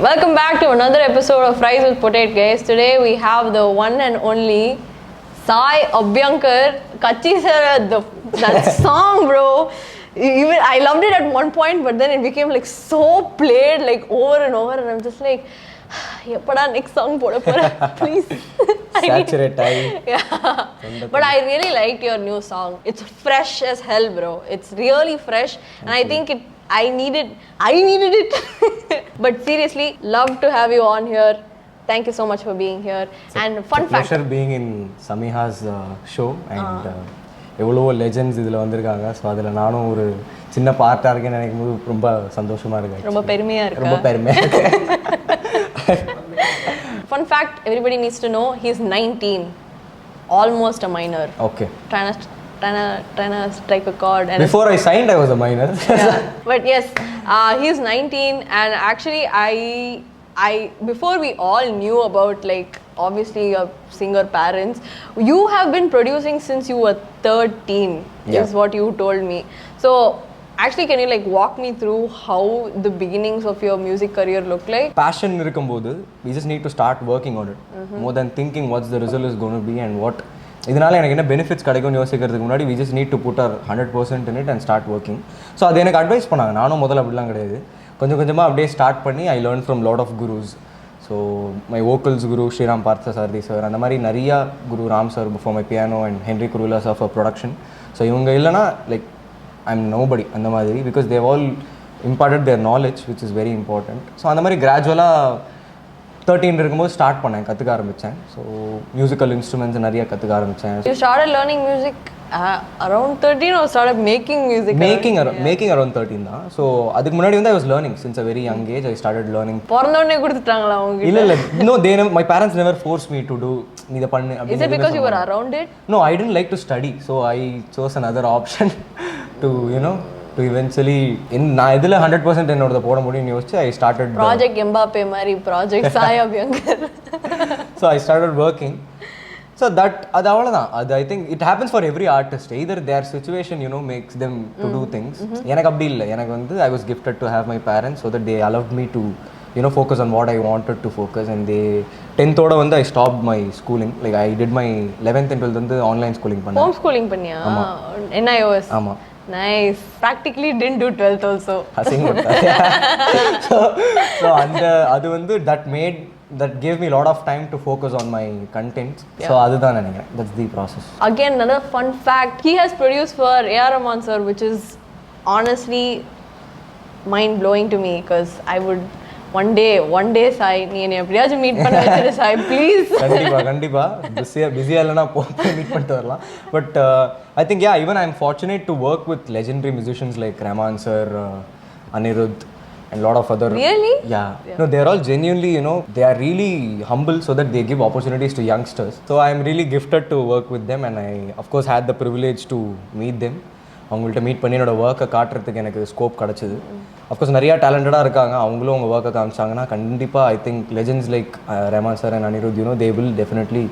Welcome back to another episode of Fries with Potate, guys. Today we have the one and only Sai Abhyankkar, Katchi Sera, that song, bro. Even I loved it at one point, but then it became like so played like over and over, and I'm just like, "Pada next song poda pora, please." Saturate time. Yeah. But I really liked your new song. It's fresh as hell, bro. It's really fresh, and I think I needed it. But seriously, love to have you on here. Thank you so much for being here. And fun fact. Pleasure being in Samiha's show and எவ்வளவோ legends இதில் வந்திருக்காங்க. So அதில் நானும் ஒரு சின்ன பார்ட்டாக இருக்கேன்னு நினைக்கும் போது ரொம்ப சந்தோஷமாக இருக்கு. ரொம்ப பெருமையாக இருக்கு. ரொம்ப பெருமையாக இருக்கு. Fun fact, everybody needs to know, he's 19, almost a minor. Okay. Trying to strike a chord. And before I signed, I was a minor. Yeah. But yes, he's 19, and actually, I before we all knew about, like, obviously your singer parents, you have been producing since you were 13. Yeah. Is what you told me. So actually, can you like walk me through how the beginnings of your music career look like? Passion இருக்கும்போது we just need to start working on it. More than thinking what's the result is going to be and what இதனால எனக்கு என்ன benefits கிடைக்கும்னு யோசிக்கிறதுக்கு முன்னாடி we just need to put our 100% in it and start working. So அது எனக்கு advice பண்ணாங்க. நானும் முதல்ல அப்படிலாம் கிடையாது. கொஞ்சம் கொஞ்சமாக அப்படியே ஸ்டார்ட் பண்ணி I learn from lot of gurus. So my vocals guru Sriram Parthasarathy sir, அந்த மாதிரி நிறையா guru Ram sir for my piano and Henry Kuruvilla sir for production. So இவங்க இல்லைனா லைக் ஐ எம் நோபடி அந்த மாதிரி, because they all imparted their knowledge which is very important. So அந்த மாதிரி கிராஜுவலாக 13 இருக்கும்போது ஸ்டார்ட் பண்ணேன், கற்றுக்க ஆரம்பித்தேன். ஸோ மியூசிக்கல் இன்ஸ்ட்ருமெண்ட்ஸ் நிறையா கற்றுக்க ஆரம்பித்தேன். You started learning music around 13 or started making music? Making around 13 தான். ஸோ அதுக்கு முன்னாடி வந்து I was learning since a very young age. I started learning. பிறந்தோடனே கொடுத்துட்டாங்களா உங்களுக்கு? இல்லை no, my parents never forced me to do இதை பண்ணு. Is it because you were around it? No, I didn't like to study, so I chose another option to to eventually நான் இதில் 100% என்னோட போட முடியும்னு யோசிச்சு I started project எம்பாப்பே மாதிரி project Sai Abhyankkar. So I started working. So அது அவ்வளோதான். அது I think it happens for every artist. Either their situation makes them to do things. எனக்கு அப்படி இல்லை. எனக்கு வந்து I was gifted to have my parents so that they allowed me to focus on what I wanted to focus, and they 10th ஓட வந்து I stopped my schooling. Like I did my 11th and 12th வந்து online schooling பண்ணேன். Home schooling பண்ணியா? NIOS. ஆமா. Nice. Practically didn't do 12th also. So அது வந்து that gave me a lot of time to focus on my content. Yeah. So அதுதான் நினைக்கிறேன். That's the process. Again, another fun fact, he has produced for A.R. Rahman sir, which is honestly mind blowing to me, because I would one day Sai, நீ என்னை எப்படியாச்சும் meet பண்ண வச்சிரு Sai, please. கண்டிப்பா பிஸியா இல்லைனா போய் மீட் பண்ணிட்டு வரலாம். But I think even I'm fortunate to work with legendary musicians like Rahman sir, Anirudh, and a lot of other. Really? Yeah. No, they're all genuinely, they are really humble so that they give opportunities to youngsters. So I'm really gifted to work with them, and I of course had the privilege to meet them. அவங்கள்ட்ட meet பண்ணி என்னோட ஒர்க்கை காட்டுறதுக்கு எனக்கு scope கிடச்சிது. Of course நிறையா டேலண்டடாக இருக்காங்க, அவங்களும் அவங்க ஒர்க்கை காமிச்சாங்கன்னா கண்டிப்பாக I think legends like Rahman sir and Anirudh they will definitely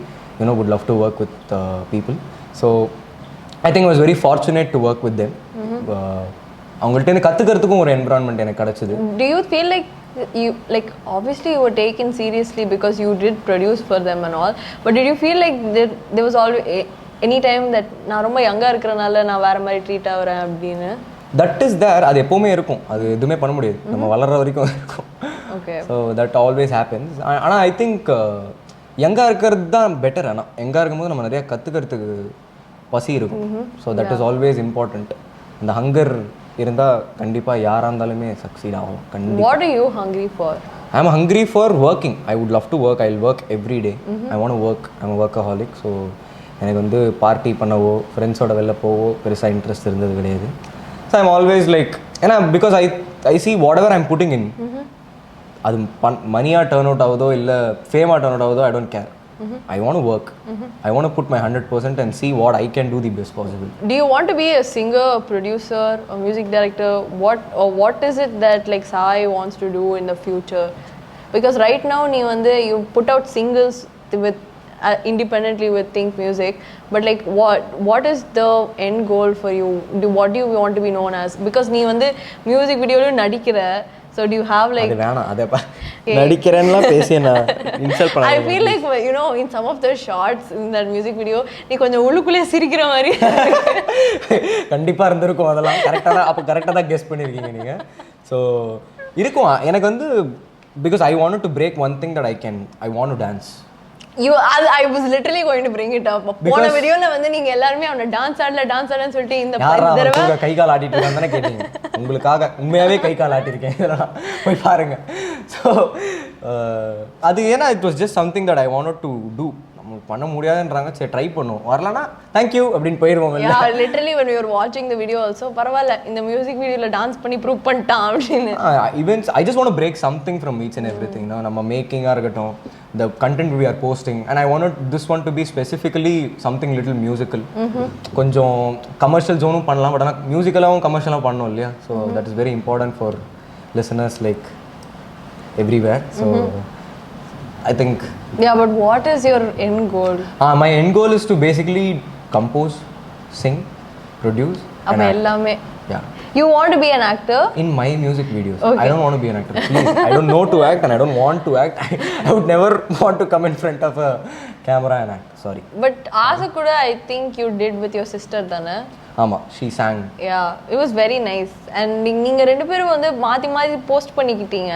would love to work with people. So I think I was very fortunate to work with them. அவங்கள்ட்ட எனக்கு கற்றுக்கிறதுக்கும் ஒரு என்விரான்மெண்ட் எனக்கு கிடச்சிது. Do you feel like you obviously you were taken seriously because you did produce for them and all, but did you feel like there was always any time that நான் ரொம்ப யங்காக இருக்கிறனால நான் வேறு மாதிரி ட்ரீட் ஆகிறேன் அப்படின்னு? That is there. அது எப்போவுமே இருக்கும், அது எதுவுமே பண்ண முடியாது, நம்ம வளர்கிற வரைக்கும் இருக்கும். Okay. So that always happens. ஆனால் ஐ திங்க் யங்காக இருக்கிறது தான் பெட்டர். ஆனால் யங்காக இருக்கும்போது நம்ம நிறையா கற்றுக்கிறதுக்கு பசி இருக்கும். So that is always important. இந்த ஹங்கர் இருந்தால் கண்டிப்பாக யாராக இருந்தாலுமே சக்சீட் ஆகும். கண்டிப்பாக. What are you hungry for? I am hungry for working. I would love to work. I'll work every day. I want to work. I'm a workaholic. So எனக்கு வந்து party பண்ணவோ ஃப்ரெண்ட்ஸோட வெளில போவோ பெருசாக இன்ட்ரெஸ்ட் இருந்தது கிடையாது. ஸோ ஐம் ஆல்வேஸ் லைக், ஏன்னா because I see what ever I'm putting in, அது மணியாக டர்ன் அவுட் ஆகுதோ இல்லை ஃபேமாக டர்ன் அவுட் ஆகுதோ, I don't care. I want to work. I want to put my 100% and see what I can do the best possible. Do you want to be a singer, a producer, a music director? What is it that like Sai wants to do in the future? Because right now you put out singles with independently with Think Music, but like what is the end goal for you? What do you want to be known as? Because நீ music video nadikira, So do you have like அது வேணாம் அதேப்பா நடிக்கிறேன்லாம் பேசி நான் insult பண்ணாத. I feel like you know in some of the shots in that music video நீ கொஞ்சம் உள்ளுக்குள்ளே சிரிக்கிற மாதிரி கண்டிப்பா இருந்திருக்கும் அதெல்லாம் கரெக்டாக தான் கெஸ் பண்ணியிருக்கீங்க நீங்கள். ஸோ இருக்கும் எனக்கு வந்து because I wanted to break one thing that I want to dance. I was literally going to bring it up. போன வீடியோல வந்து நீங்க எல்லாரும் அவன டான்ஸ் ஆடலன்னு சொல்லிட்டு இந்த தடவை கை கால் ஆட்டிட்டு இருக்காங்கன்னு கேட்டீங்க. உங்களுக்காக உண்மையாவே கை கால் ஆட்டிருக்கேன், இதெல்லாம் போய் பாருங்க. ஸோ அது ஏன்னா it was just something that I wanted to do. பண்ண முடியாதுன்றாங்க, சரி ட்ரை பண்ணுவோம், வரலன்னா தேங்க்யூ அப்படின்னு போயிடுவோம். Literally when we were watching the video also பரவாயில்ல இந்த மியூசிக் வீடியோல டான்ஸ் பண்ணி ப்ரூவ் பண்ணிட்டான் அப்படின்னு. Events I just want to break something from each and everything. நம்ம மேக்கிங்காக இருக்கட்டும், the content we are posting, and I wanted this one to be specifically something little musical. கொஞ்சம் commercial ஜோனும் பண்ணலாம், but ஆனால் மியூசிக்கலாகவும் கமர்ஷியலாகவும் பண்ணோம் இல்லையா. So that is very important for listeners like everywhere. So I think. Yeah, but what is your end goal? My end goal is to basically compose, sing, produce. Appa ellame. Yeah. You want to be an actor? In my music videos. Okay. I don't want to be an actor. Please. I don't know to act and I don't want to act. I would never want to come in front of a camera and act. Sorry. But Aasa Kooda, I think you did with your sister thana. ஆமா, she sang. Yeah, it was very nice. And நீங்க ரெண்டு பேரும் வந்து மாத்தி post பண்ணிக்கிட்டீங்க.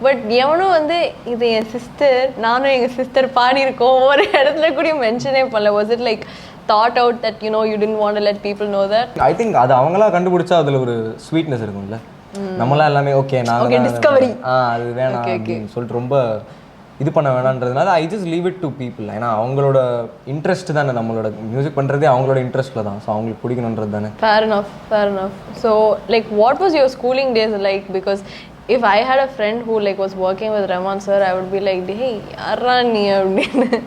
But எவனும் வந்து இது என் சிஸ்டர், நானும் எங்க சிஸ்டர் பாடி இருக்கோம் ஒரு இடத்துல கூட மென்ஷனே பண்ணல. Was it like thought out that you know you didn't want to let people know that? I think அது அவங்களா கண்டுபிடிச்சா அதுல ஒரு ஸ்வீட்னஸ் இருக்கும்ல. நம்மளா எல்லாமே ஓகே நாங்க டிஸ்கவரி அது வேணாம் அப்படின்னு சொல்லிட்டு ரொம்ப இது பண்ண வேணான்றதுனால I just leave it to people. ஏன்னா அவங்களோட இன்ட்ரெஸ்ட் தானே, நம்மளோட மியூசிக் பண்ணுறதே அவங்களோட இன்ட்ரெஸ்ட்டில் தான். ஸோ அவங்களுக்கு பிடிக்கணுன்றது தானே. Fair enough. So like what was your schooling days like? Because if I had a friend who like was working with Rahman sir, I would be like, hey, yarra nee appadinu.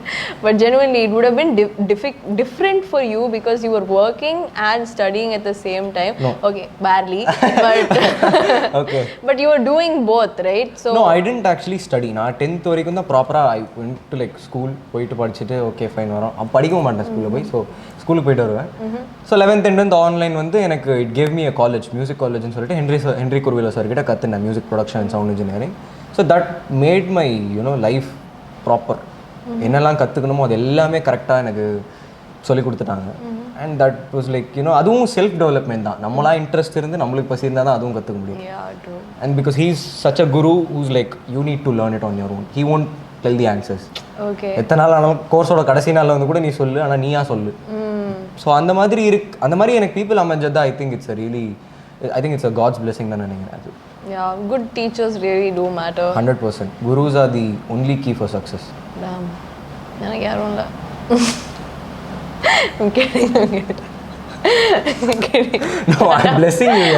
But genuinely it would have been different for you because you were working and studying at the same time. No. Okay, barely. But okay. But you were doing both, right? So no, I didn't actually study. நான் 10th வரைக்கும் தான் ப்ராப்பரா I went to like school போயிட்டு படிச்சுட்டு okay fine வரோம். படிக்கவும் மாட்டேன் ஸ்கூலில் போய். ஸோ ஸ்கூலுக்கு போயிட்டு வருவேன். So 11th and 10th online வந்து எனக்கு it gave me a college, music காலேஜ்னு சொல்லிட்டு ஹென்ரி குர்விலோ சார் கிட்ட கற்றுனேன் music production and sound engineering. So that made my you know life proper. என்னெல்லாம் கற்றுக்கணுமோ அது எல்லாமே கரெக்டாக எனக்கு சொல்லி கொடுத்துட்டாங்க. And that was like you know அதுவும் செல்ஃப் டெவலப்மெண்ட் தான். நம்மளா இன்ட்ரெஸ்ட் இருந்து நம்மளுக்கு பசி இருந்தால் தான் அதுவும் கற்றுக்க முடியும். And because he is such a guru who's like you need to learn it on your own. He won't tell the answers. Okay, எத்தனை நாள் ஆனாலும் கோர்ஸோட கடைசி நாளில் வந்து கூட நீ சொல்லு, ஆனால் நீயா சொல்லு. ஸோ அந்த மாதிரி அந்த மாதிரி எனக்கு பீப்புள் அமைஞ்சது I think it's it's a God's blessing தான் நினைக்கிறேன். அது yeah, good teachers really do matter. 100%. Gurus are the only key for success. Damn. எனக்கு யாரும் இல்லை. I'm kidding. No, I'm blessing you.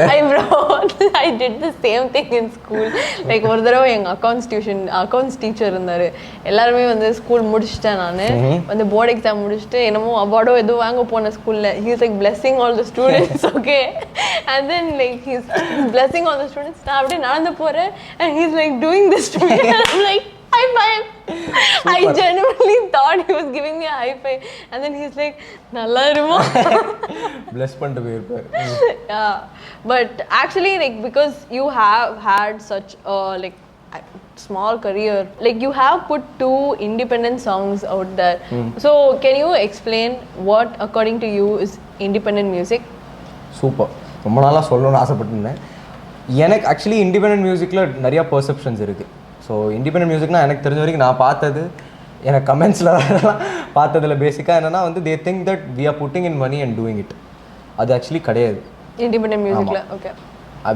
I did the same thing in school. Like ஒரு தடவை எங்க accounts teacher இருந்தாரு. எல்லாருமே வந்து ஸ்கூல் முடிச்சிட்டேன் நான் வந்து போர்டு எக்ஸாம் முடிச்சுட்டு என்னமோ அவார்டோ எதுவும் வாங்க போன ஸ்கூல்ல. He is like blessing all the students, okay? And then like he's blessing all the students. நான் அப்படியே நடந்து போறேன் and he's like doing this to me and I'm like high five. Super. I genuinely thought he was giving me a high five and then he's like நல்லா இருமா bless பண்ணிட்டு போயிருப்பார். Yeah, but actually like because you have had such a like small career, like you have put 2 independent songs out there. So can you explain what according to you is independent music? Super. ரொம்ப நாளாக சொல்லணும்னு ஆசைப்பட்டிருந்தேன். எனக்கு actually independent மியூசிக்கில் நிறையா perceptions இருக்குது. So independent மியூசிக்னா எனக்கு தெரிஞ்ச வரைக்கும் நான் பார்த்தது, எனக்கு கமெண்ட்ஸில் பார்த்ததில் பேசிக்காக என்னென்னா வந்து they think that we are putting in money and doing it. அது ஆக்சுவலி கிடையாது இண்டிபெண்டன்ட் மியூசிக்கில். Okay,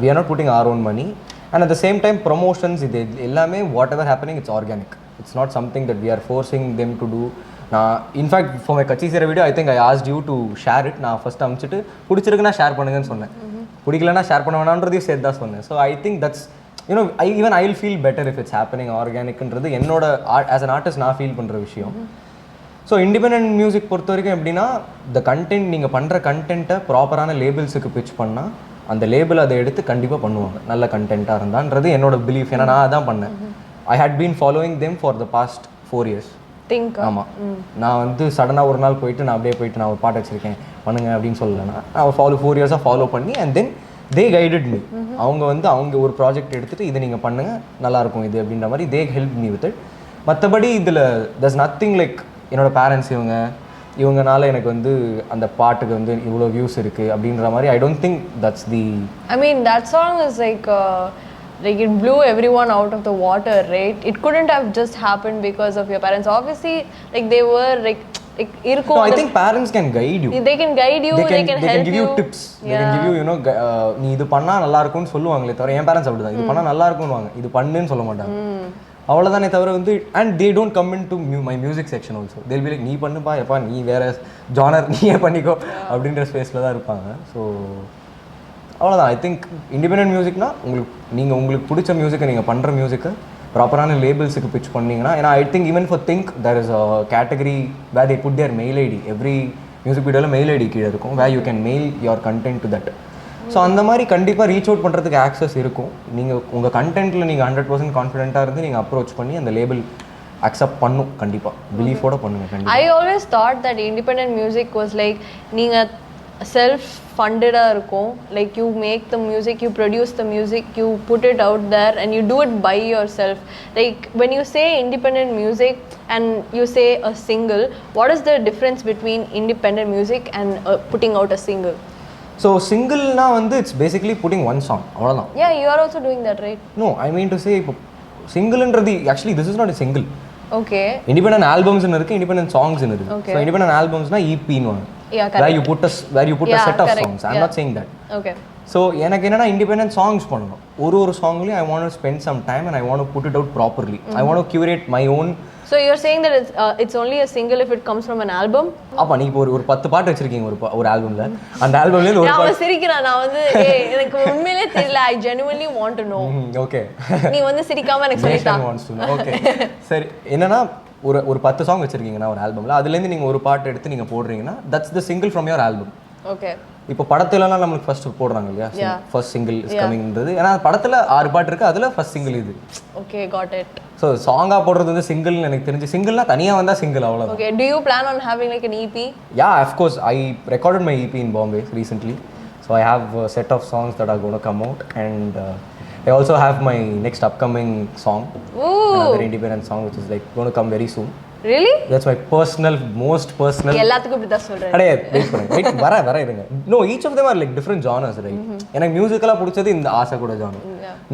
we are not putting our own money and at the same time promotions இது எல்லாமே whatever happening it's organic. It's not something that we are forcing them to do. நான் in fact for my கட்சி சேர video I think I asked you to share it. நான் first அனுப்பிச்சிட்டு பிடிச்சிருக்குன்னா share பண்ணுங்கன்னு சொன்னேன், பிடிக்கலன்னா ஷேர் பண்ண வேணான்றதையும் சேர்த்து தான் சொன்னேன். So I think that's you know even I will feel better if it's happening ஆர்கானிக்ன்றது என்னோட ஆஸ் அன் ஆர்டிஸ்ட் நான் ஃபீல் பண்ணுற விஷயம். ஸோ இண்டிபெண்டன்ட் மியூசிக் பொறுத்த வரைக்கும் எப்படின்னா த கண்டென்ட் நீங்கள் பண்ணுற கண்டென்ட்டை ப்ராப்பரான லேபிள்ஸுக்கு பிச் பண்ணால் அந்த லேபிள் அதை எடுத்து கண்டிப்பாக பண்ணுவாங்க நல்ல கண்டென்ட்டாக இருந்தான்றது என்னோட பிலீஃப். ஏன்னா நான் அதான் பண்ணேன். I had been following them for the past 4 years. ஆமாம், நான் வந்து சடனாக ஒரு நாள் போயிட்டு நான் அப்படியே போயிட்டு நான் ஒரு பாட்டு வச்சுருக்கேன் பண்ணுங்க அப்படின்னு சொல்லலைன்னா நான் 4 years ஃபாலோ பண்ணி and then they guided me. அவங்க வந்து அவங்க ஒரு ப்ராஜெக்ட் எடுத்துகிட்டு இதை நீங்கள் பண்ணுங்கள் நல்லாயிருக்கும் இது அப்படின்ற மாதிரி they help me with it. மற்றபடி இதில் தட்ஸ் நத்திங் லைக் என்னோடய பேரண்ட்ஸ் இவங்கனால எனக்கு வந்து அந்த பாட்டுக்கு வந்து இவ்வளோ வியூஸ் இருக்குது அப்படின்ற மாதிரி I don't think that's the I mean that song is like it blew everyone out of the water, right? It couldn't have just happened because of your parents. Obviously, like they were like No, I think parents can guide you. They can guide you, they can help give you tips. They can give you, you know, நீ இது பண்ணா நல்லா இருக்கும்னு சொல்லுவாங்களே தவிர என் parents அப்படிதான் இது பண்ணா நல்லா இருக்கும்னுவாங்க இது பண்ணுன்னு சொல்ல மாட்டாங்க. அவ்வளோதானே தவிர வந்து and they don't come in to my music section also. They'll be like நீ பண்ணுப்பா எப்பா நீ வேற ஜானர் நீயே பண்ணிக்கோ அப்படின்ற ஸ்பேஸில் தான் இருப்பாங்க. ஸோ அவ்வளோதான். ஐ திங்க் இண்டிபெண்டன்ட் மியூசிக்னா உங்களுக்கு பிடிச்ச மியூசிக்கை நீங்கள் பண்ணுற மியூசிக்கை ப்ராப்பரான லேபிள்ஸுக்கு பிச் பண்ணிங்கன்னா ஏன்னா I think even for think there is a category where they put their mail ID every music வீடியோவில் மெயில் ஐடி கீழே இருக்கும் where you can mail your content to that. So அந்த மாதிரி கண்டிப்பாக ரீச் அவுட் பண்ணுறதுக்கு access இருக்கும். நீங்கள் உங்கள் கண்டென்ட்டில் நீங்கள் 100% கான்ஃபிடென்ட்டாக இருந்து நீங்கள் அப்ரோச் பண்ணி அந்த லேபிள் அக்செப்ட் பண்ணும். கண்டிப்பாக பிலீஃபோட பண்ணுங்கள். கண்டிப்பாக I always thought that independent music was like நீங்கள் செல்ஃப் ஃபண்டடாக இருக்கும். Like you make the music, you produce the music, you put it out there and you do it by yourself. Like when you say independent music and you say a single, what is the difference between independent music and putting out a single? So சிங்கிள்னா வந்து it's basically putting one song அவ்வளோதான். Yeah, you are also doing that, right? No, I mean to say இப்போ சிங்கிள்ன்றது actually this is not a single. Okay. Independent ஆல்பம்ஸ்னு இருக்குது, independent சாங்ஸ்னு இருக்குது. So independent ஆல்பம்ஸ்னா ஈபின்னு வாங்க. Yeah, correct. Where you put a set of songs. I'm not saying that. Okay. So எனக்கு என்னன்னா independent songs பண்ணணும். ஒரு சாங்லையும் I want to spend some time and I want to put it out properly. I want to curate my own. So you're saying that it's only a single if it comes from an album? அப்ப நீ இப்போ ஒரு 10 பாட்டு வச்சிருக்கீங்க ஒரு ஆல்பம்ல. அந்த ஆல்பம்ல ஒரு பாட்டு நான் சிரிக்கிறேன். நான் வந்து எனக்கு உண்மையிலேயே தெரியல. I genuinely want to know. Okay. நீ வந்து சிரிக்காம எனக்கு சொல்லிட்டா. Okay. சரி என்னன்னா ஒரு 10 சாங் வச்சிருக்கீங்கன்னா ஒரு ஆல்பம்ல அதுல இருந்து நீங்க ஒரு பாட்டு எடுத்து நீங்க போடுறீங்கன்னா that's the single from your album. Okay. இப்போ படத்துலலாம் நம்மளுக்கு ஃபர்ஸ்ட் போடுறாங்க இல்லையா ஃபர்ஸ்ட் சிங்கிள் இஸ் கமிங்ன்றது ஏன்னா படத்துல 6 பாட்டு இருக்கு அதுல ஃபர்ஸ்ட் சிங்கிள் இது. Okay, got it. ஸோ சாங்கா போடுறது வந்து சிங்கிள்னு எனக்கு தெரிஞ்சு சிங்கிள்னா தனியா வந்தா சிங்கிள் அவ்வளவுதான். Okay, do you plan on having like an EP? Yeah, of course. I recorded my EP in Bombay recently. So I have a set of songs that are going to come out and I also have my next upcoming song. Ooh. Another independent song which is like going to come very soon. Really? That's my most personal. எல்லாத்துக்கும் இப்படி தான் சொல்றேன். அடே wait பண்ணுங்க. வர இருங்க. No, each of them are like different genres, right? எனக்கு மியூசிக்கலா பிடிச்சது இந்த ஆசா கூட genre.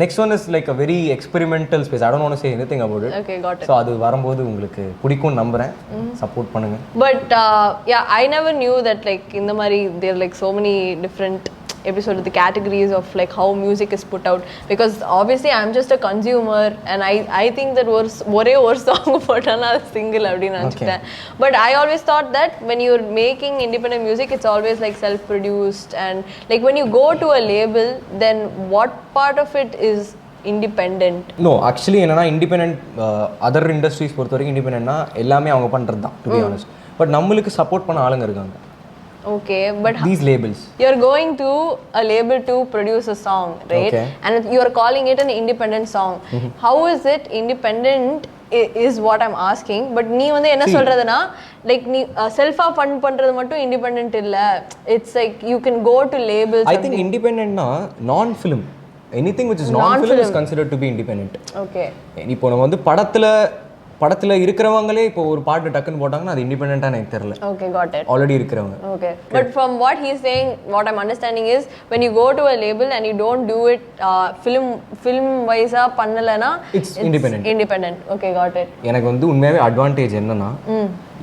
Next one is like a very experimental space. I don't want to say anything about it. Okay, got it. So அது வரும்போது உங்களுக்கு பிடிக்கும் நம்புறேன். சப்போர்ட் பண்ணுங்க. But yeah, I never knew that like இந்த மாதிரி there are like so many different episode of the categories of like how music is put out because obviously I'm just a consumer and I think that ஒரே ஒரு song போட்டானா single அப்படினு நினைச்சிட்டேன். But I always thought that when you're making independent music it's always like self produced and like when you go to a label then what part of it is independent? No, actually என்னன்னா independent other industries பொறுத்த வரைக்கும் independentனா எல்லாமே அவங்க பண்றது தான் to be honest. But நம்மளுக்கு support பண்ண ஆளுங்க இருக்காங்க. Okay, but these labels you're going to a label to produce a song, right? Okay. And you're calling it an independent song. How is it independent is what I'm asking. But நீ வந்து என்ன சொல்றதுனா like நீ செல்ஃபா fund பண்றது மட்டும் independent இல்ல. It's like you can go to labels. I think independent na non film anything which is non film is considered to be independent. Okay. இப்போ நம்ம வந்து படத்துல இருக்கிறவங்களே இப்போ ஒரு பாட்டு டக்குன்னு போட்டாங்கன்னா அது இண்டிபெண்டன்ட்டா எனக்கு தெரியல. Okay, got it. ஆல்ரெடி இருக்கிறவங்க. Okay. But from what he's saying, what I'm understanding is when you go to a label and you don't do it film wise பண்ணலனா it's independent. Okay, got it. எனக்கு வந்து உண்மையாவே advantage என்னன்னா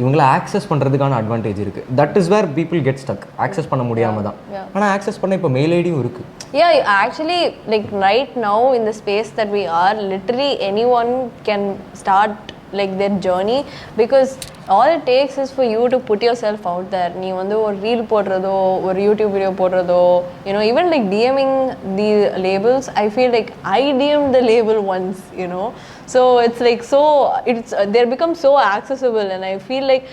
இவங்கள access பண்றதுக்கான advantage இருக்கு. That is where people get stuck. Access பண்ண முடியாம தான். ஆனா ஆக்சஸ் பண்ண இப்போ மெயில் ஐடியும் இருக்கு. Yeah, actually like right now in the space that we are literally anyone can start like their journey because all it takes is for you to put yourself out there. நீ வந்து ஒரு reel போடுறதோ ஒரு YouTube video போடுறதோ you know even like DMing the labels I feel like I DM'd the label once you know so it's like so it's they become so accessible and I feel like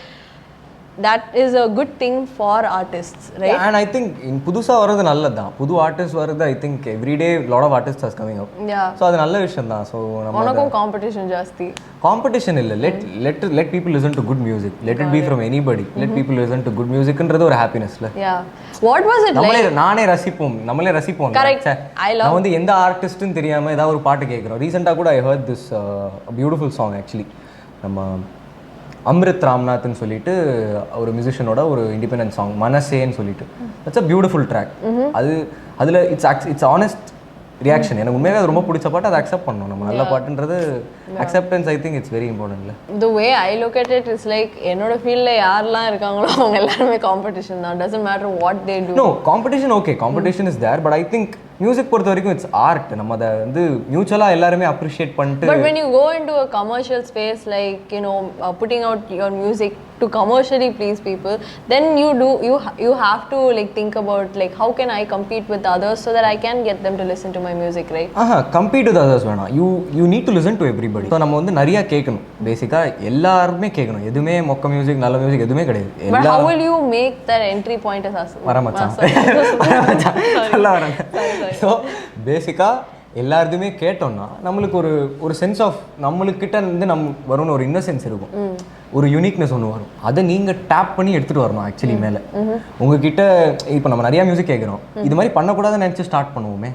that is a good thing for artists, right? And I think புதுசா வரது நல்லதுதான். புது artist வரது I think every day lot of artists are coming up. Yeah. So அது நல்ல விஷயம் தான். So நம்ம உனக்கும் காம்படிஷன் ஜாஸ்தி. காம்படிஷன் இல்ல. let people listen to good music. Let it be from anybody. Let people listen to good musicன்றது ஒரு ஹாப்பினஸ்ல. Yeah. What was it like? நம்மளே ரசிப்போம். Correct. I love. நான் வந்து எந்த ஆர்டிஸ்ட்னு தெரியாம ஏதாவது ஒரு பாட்டு கேக்குறோம். ரீசன்ட்டா கூட I heard this beautiful song actually. நம்ம அம்ரித் ராம்நாத்னு சொல்லிட்டு ஒரு மியூசிஷியனோட ஒரு இண்டிபெண்டன்ட் சாங் மனசேன்னு சொல்லிட்டு இட்ஸ் அ பியூட்டிஃபுல் ட்ராக். அதில் இட்ஸ் ஆனஸ்ட் ரியாக்ஷன். எனக்கு உண்மையாக அது ரொம்ப பிடிச்ச பாட்டு, அதை அக்செப்ட் பண்ணணும். நம்ம நல்ல பாட்டுன்றது acceptance. I think it's very இம்பார்ட்டன்ட்ல. The way I look at it is like என்னோட ஃபீல்ட்ல யாரெல்லாம் இருக்காங்களோ அவங்க எல்லாருமே காம்படிஷன் தான். doesn't matter what they do. No, competition okay, competition is there, but I think music பொறுத்த வரைக்கும் இட்ஸ் ஆர்ட். நம்ம அதை வந்து மியூச்சுவலாக எல்லாருமே அப்ரிஷியேட் பண்ணிட்டு. But when you go into a commercial space, like you know, putting out your music to commercially please people, then you have to like think about like how can I compete with others so that I can get them to listen to my music, right? Compete with others வேணாம். you need to listen to everybody. So நம்ம வந்து நிறைய கேட்கணும். பேசிக்கா எல்லாருமே கேட்கணும். எதுவுமே மொக்க மியூசிக் நல்ல மியூசிக் எதுவுமே கிடையாது. But how will you make that entry point as us? வரமச்சான் நல்லா வராங்க. ஸோ பேசிக்காக எல்லாருமே கேட்டோம்னா நம்மளுக்கு ஒரு சென்ஸ் ஆஃப் நம்மளுக்கிட்ட இருந்து வரும்னு ஒரு இன்னசென்ஸ் இருக்கும், ஒரு யூனிக்னஸ் ஒன்று வரும். அதை நீங்கள் டேப் பண்ணி எடுத்துகிட்டு வரணும் ஆக்சுவலி மேலே. உங்ககிட்ட இப்போ நம்ம நிறையா மியூசிக் கேட்குறோம், இது மாதிரி பண்ணக்கூடாதுன்னு நினச்சி ஸ்டார்ட் பண்ணுவோமே.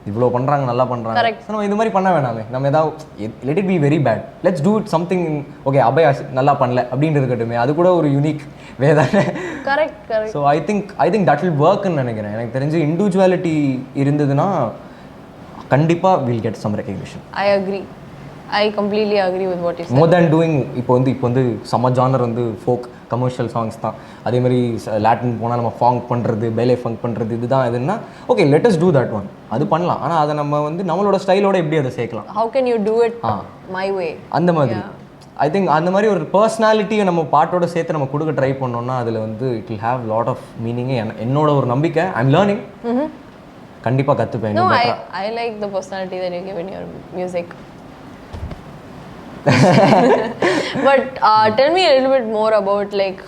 இவ்வளோ பண்ணுறாங்க, நல்லா பண்ணுறாங்க, நம்ம இது மாதிரி பண்ண வேணாமே. நம்ம ஏதாவது let it be very bad, let's do it something. Okay Abhay நல்லா பண்ணல அப்படின்னு இருக்கட்டுமே, அது கூட ஒரு யூனிக் வேதானே. Correct. So I think that will ஒர்க்னு நினைக்கிறேன். எனக்கு தெரிஞ்சு இண்டிவிஜுவாலிட்டி இருந்ததுன்னா கண்டிப்பாக will get some recognition. I completely agree with what you said. More than doing இப்போ வந்து சம்ம ஜானர் வந்து ஃபோக் கமர்ஷியல் சாங்ஸ் தான். அதே மாதிரி லாட்டின் போனால் நம்ம ஃபாங்க் பண்ணுறது, பேலே ஃபங்க் பண்ணுறது, இதுதான் எதுன்னா okay let us do that one. அது பண்ணலாம். ஆனால் அதை நம்ம வந்து நம்மளோட ஸ்டைலோட எப்படி அதை சேர்க்கலாம், how can you do it my way, அந்த மாதிரி. ஐ திங்க் அந்த மாதிரி ஒரு பர்சனாலிட்டியை நம்ம பாட்டோட சேர்த்து நம்ம கொடுக்க ட்ரை பண்ணோம்னா அதில் வந்து it will have lot of meaning. என்னோட ஒரு நம்பிக்கை. I am learning. கண்டிப்பாக கற்றுப்பேன். No, I like the personality that you give in your music. But tell me a little bit more about like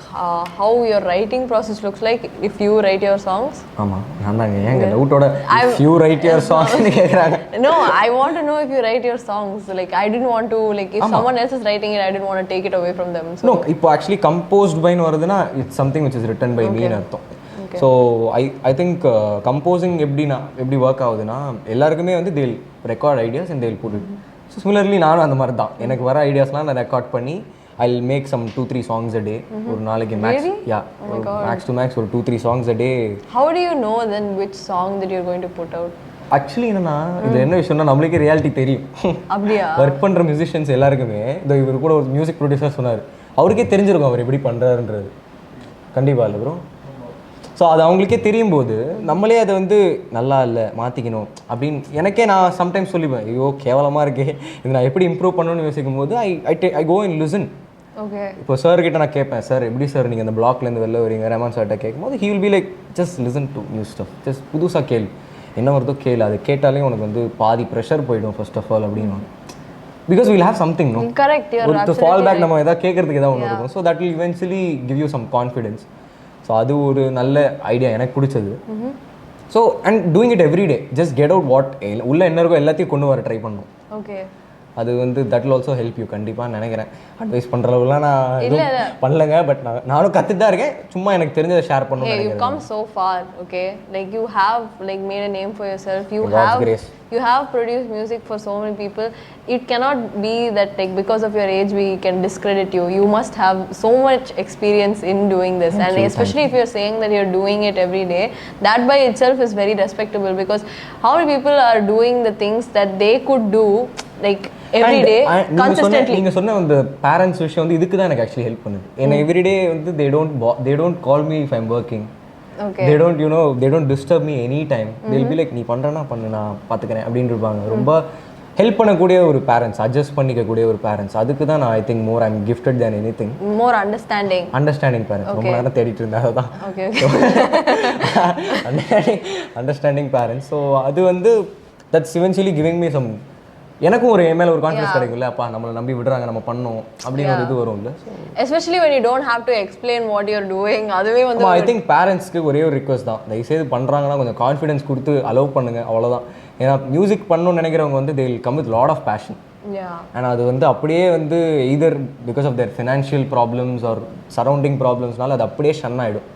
how your writing process looks like if you write your songs. ஆமா நான்தாங்க ஏங்க டவுட்டோட if you write your songs னு கேக்குறாங்க. No, I want to know if you write your songs. Like I didn't want to like if someone else is writing it, I didn't want to take it away from them. So no, இப்போ actually composed by னு வருதுனா it's something which is written by me னு அர்த்தம். So I think composing எப்படி work ஆகுதுன்னா எல்லாருக்குமே வந்து they'll record ideas and they'll put it. So similarly நானும் அந்த மாதிரி தான். எனக்கு வர ஐடியாஸ்லாம் நான் ரெக்கார்ட் பண்ணி I will make some 2-3 songs a day. ஒரு நாளைக்கு மேக்ஸ் டு மேக்ஸ் ஒரு 2-3 songs a day. How do you know then which song that you're going to put out? Actually என்னன்னா இது என்ன விஷயம்னா நம்மளுக்கே ரியாலிட்டி தெரியும். அப்படியா? ஒர்க் பண்ணுற மியூசிஷியன்ஸ் எல்லாருக்குமே இந்த இவர் கூட ஒரு மியூசிக் ப்ரொடியூசர் சொன்னார், அவருக்கே தெரிஞ்சிருக்கும் அவர் எப்படி பண்ணுறாருன்றது. கண்டிப்பாக இல்லை ப்ரோ. ஸோ அது அவங்களுக்கே தெரியும் போது நம்மளே அதை வந்து நல்லா இல்லை மாற்றிக்கணும் அப்படின்னு எனக்கே நான் சம்டைம்ஸ் சொல்லிப்பேன், ஐயோ கேவலமாக இருக்கே இது நான் எப்படி இம்ப்ரூவ் பண்ணணும்னு யோசிக்கும் போது ஐ கோ அண்ட் லிசன். ஓகே இப்போ சார் கிட்ட நான் கேட்பேன், சார் எப்படி சார் நீங்கள் அந்த பிளாக்லேருந்து வெளில வரீங்க ரஹ்மான் சார்கிட்ட கேட்கும்போது he will be like just listen to new stuff, just புதுசாக கேள்வி என்ன வருதோ கேளு, அது கேட்டாலே உனக்கு வந்து பாதி ப்ரெஷர் போயிடும் ஃபர்ஸ்ட் ஆஃப் ஆல் அப்படின்னு. Because will have something no ஒரு ஃபால் பேக் நம்ம எதாவது கேட்கறதுக்கு ஏதாவது ஒன்று இருக்கும். So that will eventually give you some confidence. So அது ஒரு நல்ல ஐடியா எனக்கு பிடிச்சது. So and doing it every day, just get out what உள்ள என்ன இருக்கோ எல்லாத்தையும் கொண்டு வர ட்ரை பண்ணணும். ஓகே அது வந்து that will also help you. கண்டிப்பாக நினைக்கிறேன். அட்வைஸ் பண்ணுற அளவுலாம் நான் எதுவும் பண்ணலங்க, பட் நானும் கற்றுட்டு தான் இருக்கேன். சும்மா எனக்கு தெரிஞ்சதை ஷேர் பண்ணணும். You come so far, okay? Like you have like made a name for yourself. You have produced music for so many people. It cannot be that like because of your age we can discredit you. You must have so much experience in doing this. And especially if you're saying that you're doing it every day, that by itself is very respectable, because how many people are doing the things that they could do like every day consistently. நீங்க சொன்ன அந்த parents விஷயம் வந்து இதுக்கு தான் எனக்கு actually help பண்ணுது. ஏன்னா எவ்ரி டே வந்து they don't call me if I'm working. Okay. they don't disturb me any time. They'll be like நீ பண்றனா பண்ணு நான் பாத்துக்கறேன் அப்படினு இருப்பாங்க. ரொம்ப ஹெல்ப் பண்ணக்கூடிய ஒரு பேரண்ட்ஸ், அட்ஜஸ்ட் பண்ணிக்க கூடிய ஒரு பேரண்ட்ஸ். அதுக்கு தான் நான் I think more I am gifted than anything. More understanding parents. ரொம்ப நேரம் தேடிட்டு இருந்தேன் அதான். Okay. Understanding parents. ஸோ அது வந்து that's eventually giving me some எனக்கும் ஒரு மேலே ஒரு கான்ஃபிடன்ஸ் கிடைக்கும்ல, அப்பா நம்மளை நம்பி விடுறாங்க, நம்ம பண்ணோம் அப்படின்னு ஒரு இது வரும்ல. Especially when you don't have to explain what you're doing. அதுவே வந்து ஐ திங்க் பேரண்ட்ஸ்க்கு ஒரே ஒரு ரிக்வஸ்ட் தான், தயவுசெய்து பண்ணுறாங்கன்னா கொஞ்சம் கான்ஃபிடன்ஸ் கொடுத்து அலோவ் பண்ணுங்க, அவ்வளோதான். ஏன்னா மியூசிக் பண்ணணும்னு நினைக்கிறவங்க வந்து they will come with lot of passion. ஆனால் அது வந்து அப்படியே வந்து either because of their financial problems or surrounding problemsனால அது அப்படியே ஷன் ஆகிடும்.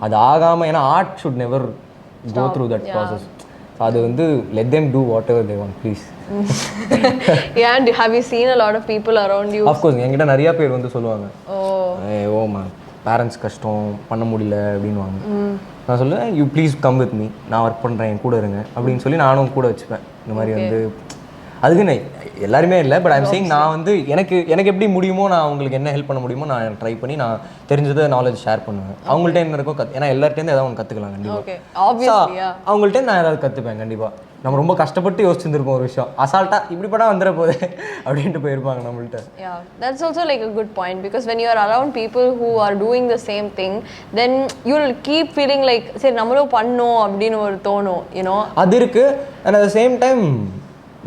அது ஆகாமல், ஏன்னா art should never go through that process. அது வந்து let them do whatever they want, please. Yeah, and have you seen a lot of people around you? Of course, என்கிட்ட நிறைய பேர் வந்து சொல்லுவாங்க, ஓமா பேரண்ட்ஸ் கஷ்டம் பண்ண முடியல அப்படின்வாங்க. நான் சொல்லுவேன், you please come with me, நான் ஒர்க் பண்ணுறேன், என் கூட இருங்க அப்படின்னு சொல்லி நானும் கூட வச்சுப்பேன். இந்த மாதிரி வந்து அதுக்குன்னு எல்லாருமே இல்லை, பட் ஐம் சேயிங் நான் வந்து எனக்கு எப்படி முடியுமோ, நான் அவங்களுக்கு என்ன ஹெல்ப் பண்ண முடியுமோ நான் ட்ரை பண்ணி நான் தெரிஞ்சதை நாலேஜ் ஷேர் பண்ணுவேன். அவங்கள்ட்ட என்ன இருக்கோ ஏன்னா எல்லார்ட்டேருந்து ஏதாவது ஒன்று கற்றுக்கலாம் கண்டிப்பாக. அவங்கள்ட்ட நான் ஏதாவது கற்றுப்பேன் கண்டிப்பாக. நம்ம ரொம்ப கஷ்டப்பட்டு யோசிச்சுருப்போம் ஒரு விஷயம், அசால்ட்டாக இப்படி பண்ணால் வந்துட போகுது அப்படின்ட்டு போயிருப்பாங்க நம்மள்ட்ட. Yeah, that's also like a good point, because when you are around people who are doing the same thing, then you'll keep feeling like சரி நம்மளும் பண்ணோம் அப்படின்னு ஒரு தோணும், you know. அது இருக்கு. and at the same time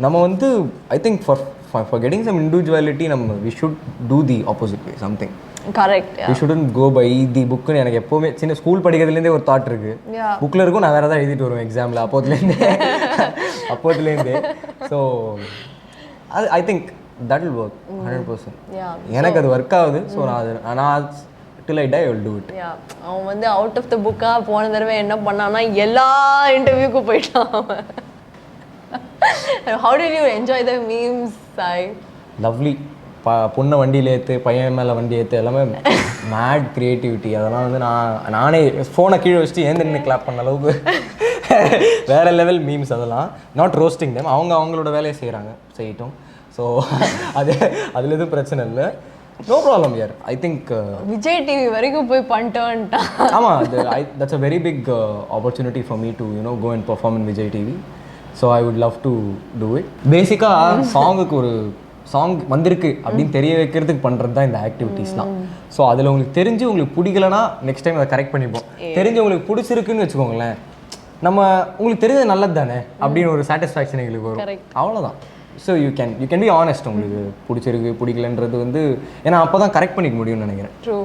நம்ம வந்து I think for getting some individuality நம்ம we should do the opposite way something. Correct. We shouldn't go by the புக்குன்னு எனக்கு எப்போவுமே சின்ன ஸ்கூல் படிக்கிறதுலேருந்தே ஒரு தாட் இருக்குது. புக்கில் இருக்கும், நான் வேறு ஏதாவது எழுதிட்டு வருவேன் எக்ஸாமில் அப்போதுலேருந்தே. ஸோ அது ஐ திங்க் தட் வில் ஒர்க் 100%. எனக்கு அது ஒர்க் ஆகுது. ஸோ நான் till I die I will do it. அவன் வந்து அவுட் ஆஃப் த புக்காக போன தடவை என்ன பண்ணான்னா எல்லா இன்டர்வியூக்கும் போயிட்டான். How did you enjoy the memes, Sai? Lovely. பொண்ணை வண்டியில் ஏற்று, பையன் மேலே வண்டி ஏற்று, எல்லாமே மேட் க்ரியேட்டிவிட்டி. அதெல்லாம் வந்து நானே ஃபோனை கீழே வச்சுட்டு ஏன் நின்று கிளாப் பண்ண அளவுக்கு வேறு லெவல் மீம்ஸ். அதெல்லாம் நாட் ரோஸ்டிங் தேம், அவங்களோட வேலையை செய்யட்டும். ஸோ அதில் எதுவும் பிரச்சனை இல்லை, நோ ப்ராப்ளம் யார். ஐ திங்க் விஜய் டிவி வரைக்கும் போய் பண்ணிட்டோன்ட்டான். ஆமாம், that's a very big opportunity for me to go and perform in Vijay TV. So I would love to do it. பேசிக்காக சாங்குக்கு ஒரு சாங் வந்திருக்கு அப்படின்னு தெரிய வைக்கிறதுக்கு பண்ணுறது தான் இந்த ஆக்டிவிட்டீஸ்லாம். ஸோ அதில் உங்களுக்கு தெரிஞ்சு உங்களுக்கு பிடிக்கலன்னா நெக்ஸ்ட் டைம் அதை கரெக்ட் பண்ணிப்போம். தெரிஞ்சு உங்களுக்கு பிடிச்சிருக்குன்னு வச்சுக்கோங்களேன், நம்ம உங்களுக்கு தெரிஞ்சது நல்லது தானே அப்படின்னு ஒரு சாட்டிஸ்ஃபேக்ஷன் எங்களுக்கு வரும், அவ்வளோதான். So you can be honest, உங்களுக்கு பிடிச்சிருக்கு பிடிக்கலன்றது வந்து, ஏன்னா அப்போ தான் கரெக்ட் பண்ணிக்க முடியும்னு நினைக்கிறேன். True.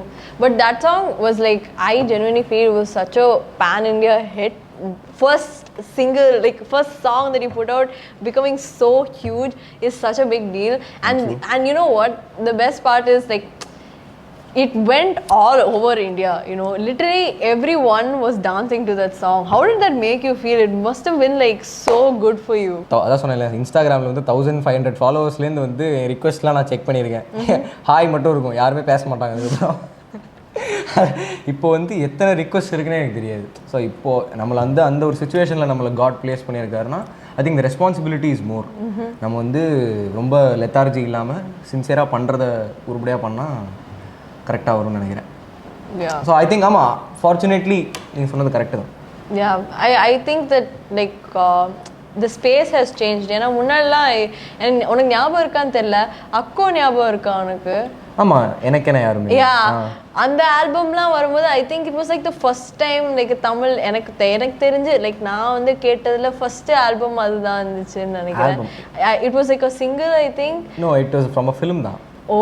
But that song was like, I genuinely feel was such a pan India hit. First single, like first song that you put out becoming so huge is such a big deal. And you know what, the best part is like it went all over India, literally everyone was dancing to that song. How did that make you feel? It must have been like so good for you. அதான் சொன்னேன்ல, இன்ஸ்டாகிராமில் வந்து 1500 ஃபாலோவர்ஸ்லேருந்து வந்து ரிக்வெஸ்ட்லாம் நான் check பண்ணியிருக்கேன். Hi மட்டும் இருக்கும், யாருமே பேச மாட்டாங்க. அதுக்கப்புறம் இப்போ வந்து எத்தனை ரிக்வெஸ்ட் இருக்குன்னே எனக்கு தெரியாது. ஸோ இப்போது நம்மளை அந்த ஒரு சுச்சுவேஷனில் நம்மளை காட் பிளேஸ் பண்ணியிருக்காருன்னா I think the responsibility is more. நம்ம வந்து ரொம்ப லெத்தார்ஜி இல்லாமல் சின்சியராக பண்ணுறத உருப்படியாக பண்ணால் கரெக்டாக வரும்னு நினைக்கிறேன். ஸோ ஐ திங்க் ஆமாம், ஃபார்ச்சுனேட்லி நீங்கள் சொன்னது கரெக்டு தான். I think that like the space has changed. ஏன்னா முன்னாடிலாம் உனக்கு ஞாபகம் இருக்கான்னு தெரியல, அக்கோ ஞாபகம் இருக்கா உனக்கு? ஆமாம், எனக்கு என்ன யாருமே. அந்த ஆல்பம்லாம் வரும்போது ஐ think it was like the first time like Tamil எனக்கு தெரிஞ்சு லைக் நான் வந்து கேட்டதில் ஃபர்ஸ்ட் ஆல்பம் அதுதான் இருந்துச்சுன்னு நினைக்கிறேன். It was like a single, I think. No, it was from a film தான். Oh,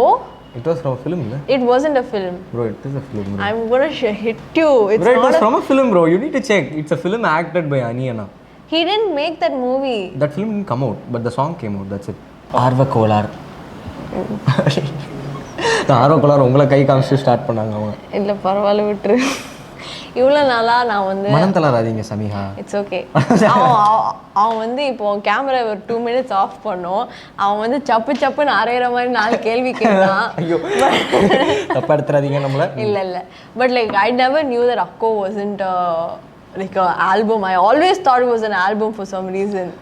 it was from a film, no? It wasn't a film. Bro, it is a film, bro. I'm gonna hit you. It's bro, it was from a film, bro. You need to check. It's a film acted by Aniyana. He didn't make that movie. That film didn't come out, but the song came out. That's it. Aasa Kooda. Aasa Kooda உங்களை கை காமிச்சு start பண்ணாங்க அவங்க. இல்ல பரவாயில்ல விட்டுரு. இவ்வளோ நாளாக நான் வந்து மனம் தளராதீங்க சமீஹா. It's okay. அவன் வந்து இப்போ கேமரா ஒரு 2 minutes ஆஃப் பண்ணோம், அவன் வந்து சப்புன்னு அரைகிற மாதிரி 4 கேள்வி கேட்டான். ஐயோ, தப்பா எடுத்துறாதீங்க நம்மள. இல்லை but like I never knew that அக்கோ wasn't like a album. I always thought it was an album for some reason.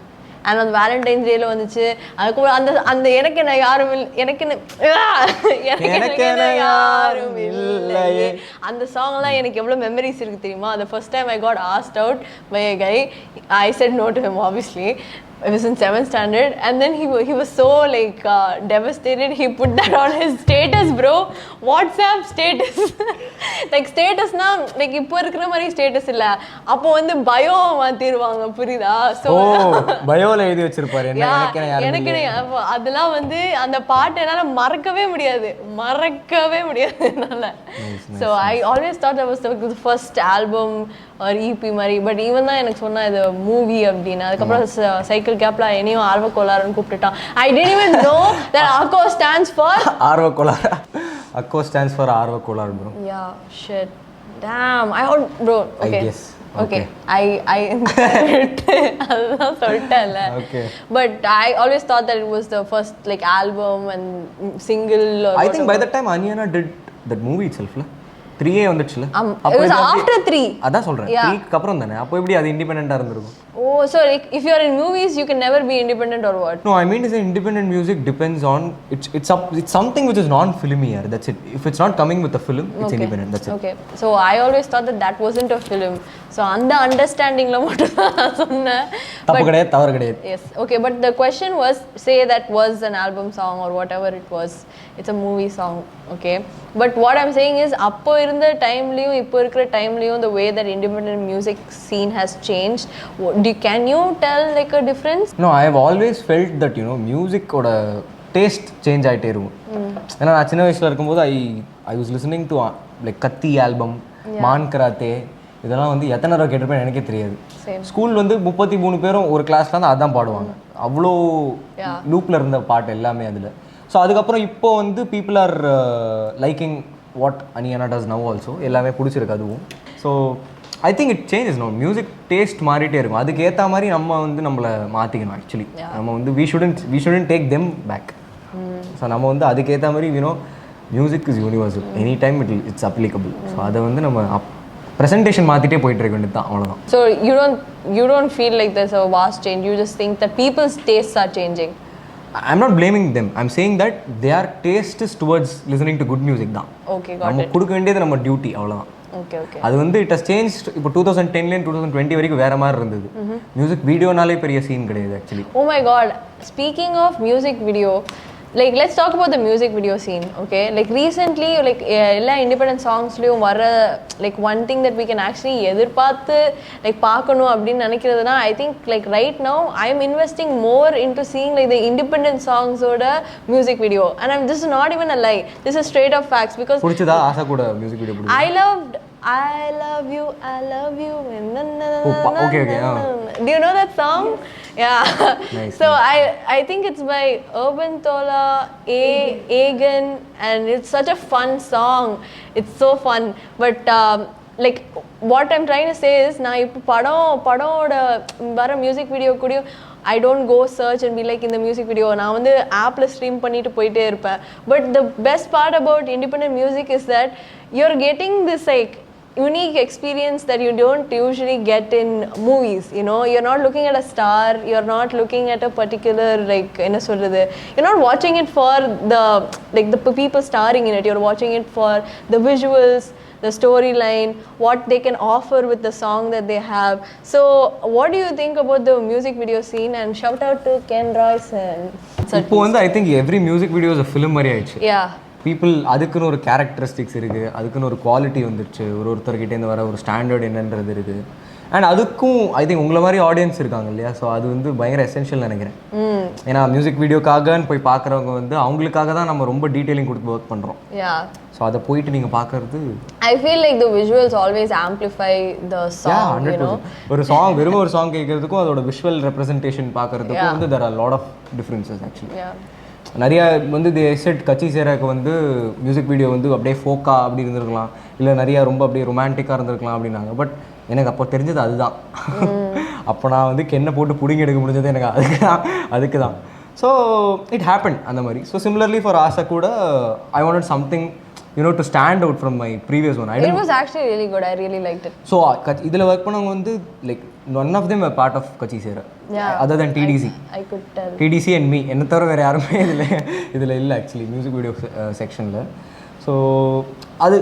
And அந்த வேலண்டைன்ஸ் டேல வந்துச்சு, அதுக்கப்புறம் அந்த எனக்கு என்ன யாரும் இல்லையே அந்த சாங்லாம் எனக்கு எவ்வளோ மெமரிஸ் இருக்குது தெரியுமா? அந்த first time I got asked out by a guy, I said no to him obviously. I was in 7th standard, and then he was so like devastated. He put that on his status, bro. WhatsApp status. Like status na like இப்போ இருக்கிற மாதிரி status இல்ல, அப்போ வந்து bio மாத்திடுவாங்க, புரியுதா? So பயோல எழுதி வச்சிருப்பாரு எனக்கு அதெல்லாம் வந்து அந்த பாட்டு என்னால மறக்கவே முடியாது என்னால. So I always thought that was the first album or EP மாதிரி. பட் ஈவன் தான் எனக்கு சொன்னா இது மூவி அப்படின்னு. அதுக்கப்புறம் சைக்கிள் கேப்ல என்னையும் ஆர்வ கோளாறுன்னு கூப்பிட்டுட்டான். I didn't even know that ACO stands for ஆர்வ கோளாறு. ACO stands for ஆர்வ கோளாறு, bro. Yeah, shit. Damn. Bro, okay. I guess. Okay. I அதுதான் சொல்லிட்டேன்ல. Okay. But I always thought that it was the first like album and single or I think by that time Anyana did that movie itself la 3A வந்துச்சுல. It was after 3. அதான் சொல்றேன். 3 க்கு அப்புறம் தானே. அப்போ எப்படி அது இண்டிபெண்டன்ட்டா இருந்திருக்கும்? Oh, so like if you are in movies you can never be independent or what? No, I mean to say independent music depends on it's something which is non-filmier. That's it. If it's not coming with a film, it's independent. That's it. Okay. So I always thought that wasn't a film. So அந்த அண்டர்ஸ்டாண்டிங்ல மட்டும் தான் சொன்னேன். தப்பு கிடையாது, தவறு கிடையாது. Yes. Okay, but the question was, say that was an album song or whatever it was. It's a movie song, okay? But what I'm saying is அப்போ இருந்த டைம்லயும் இப்போ இருக்கிற டைம்லயும் the way that independent music scene has changed, can you tell like a difference? No, I have always felt that music oda taste change ஆயிட்டே இருக்கும். ஏன்னா நான் சின்ன வயசுல இருக்கும்போது I was listening to like கத்தி ஆல்பம், மான் கராத்தே, இதெல்லாம் வந்து எத்தனை தடவை கேட்டிருப்பேன் எனக்கே தெரியாது. ஸ்கூல் வந்து 33 பேரும் ஒரு கிளாஸ்ல தான் அதான் பாடுவாங்க. அவ்வளோ லூப்ல இருந்த பாட்டு எல்லாமே அதில். ஸோ அதுக்கப்புறம் இப்போ வந்து பீப்புள் ஆர் லைக்கிங் வாட் அனியானா டஸ் நவ் ஆல்சோ. எல்லாமே பிடிச்சிருக்கு அதுவும். So I think it changes. No music taste மாறிட்டே இருக்கும். அதுக்கு ஏற்ற மாதிரி நம்ம வந்து நம்மளை மாற்றிக்கணும். ஆக்சுவலி நம்ம வந்து we shouldn't take them back. So நம்ம வந்து அதுக்கேற்ற மாதிரி music is universal. Any time it's applicable. So அதை வந்து நம்ம presentation மாத்திட்டே போயிட்டு இருக்க வேண்டியது தான், அவ்வளவுதான். So you don't feel like there's a vast change. You just think that people's tastes are changing. I'm not blaming them. I'm saying that their taste is towards listening to good music தான். Okay, got it. நம்ம கொடுக்க வேண்டியது நம்ம duty, அவ்வளவுதான். Okay. அது வந்து it has changed. இப்போ 2010ல 2020 வரைக்கும் வேற மாதிரி இருந்தது. மியூசிக் வீடியோனாலே பெரிய சீன் கிடையாது actually. Oh my god, speaking of music video, like let's talk about the music video scene, okay? Like recently like எல்லா independent songsலயும் வர like one thing that we can actually எதிர்பார்த்து like பார்க்கணும் அப்படின்னு நினைக்கிறதுனா, I think like right now I'm investing more into seeing like the independent songs oda music video, and this is not even a lie, this is straight up facts. Because புடிச்சதா ஆசா கூட music video புடிச்சது. I love you okay. Do you know that song? Yeah. Nice. So I think it's by Urban Thola, Agan, and it's such a fun song. It's so fun. But like what I'm trying to say is, na ipo padam vara music video kudiyo I don't go search and be like in the music video. நான் வந்து ஆப்ல stream பண்ணிட்டு போயிட்டே இருப்பேன். But the best part about independent music is that you're getting this like unique experience that you don't usually get in movies. You're not looking at a star, you're not looking at a particular like என்ன சொல்றது, you're not watching it for the people starring in it. You're watching it for the visuals, the storyline, what they can offer with the song that they have. So what do you think about the music video scene? And shout out to Ken Royson. இப்போ வந்து I think every music video is a film மாதிரி ஆயிடுச்சு. Yeah. People அதுக்குன்னு ஒரு characteristics இருக்குது, அதுக்குன்னு ஒரு quality வந்துடுச்சு, ஒருத்தர்கிட்டேருந்து வர ஒரு ஸ்டாண்டர்ட் என்னன்றது இருக்குது. அண்ட் அதுக்கும் ஐ திங்க் உங்களை மாதிரி ஆடியன்ஸ் இருக்காங்க இல்லையா? ஸோ அது வந்து பயங்கர எசென்ஷியல் நினைக்கிறேன். ஏன்னா மியூசிக் வீடியோக்காகன்னு போய் பார்க்குறவங்க வந்து அவங்களுக்காக தான் நம்ம ரொம்ப டீட்டெயிலிங் கொடுத்து ஒர்க் பண்ணுறோம். ஸோ அதை போயிட்டு நீங்கள் பார்க்கறது, I feel like the visuals always amplify the song. 100%. ஒரு சாங் வெறும் ஒரு சாங் கேட்கறதுக்கும் அதோட விஷுவல் ரெப்ரசன்டேஷன் பார்க்கறதுக்கும் வந்து there are a lot of differences actually. நிறைய வந்து தி செட் கச்சி சேராக்கு வந்து மியூசிக் வீடியோ வந்து அப்படியே ஃபோக்கா அப்படி இருந்திருக்கலாம், இல்லை நிறையா ரொம்ப அப்படியே ரொமான்டிக்காக இருந்திருக்கலாம் அப்படின்னாங்க. பட் எனக்கு அப்போ தெரிஞ்சது அதுதான். அப்போ நான் வந்து கென்னை போட்டு பிடிங்கி எடுக்க முடிஞ்சது எனக்கு அதுக்கு தான். ஸோ இட் ஹேப்பன் அந்த மாதிரி. ஸோ சிமிலர்லி ஃபார் ஆசா கூட I wanted something to stand out from my previous one. It was actually really good. I really liked it. So இதில் ஒர்க் பண்ணவங்க வந்து like none of them were part of Katchi Sera. Other than TDC. I could tell. TDC and me. என்ன தவிர வேறு யாருமே இதில் இல்லை actually music video செக்ஷனில். ஸோ அது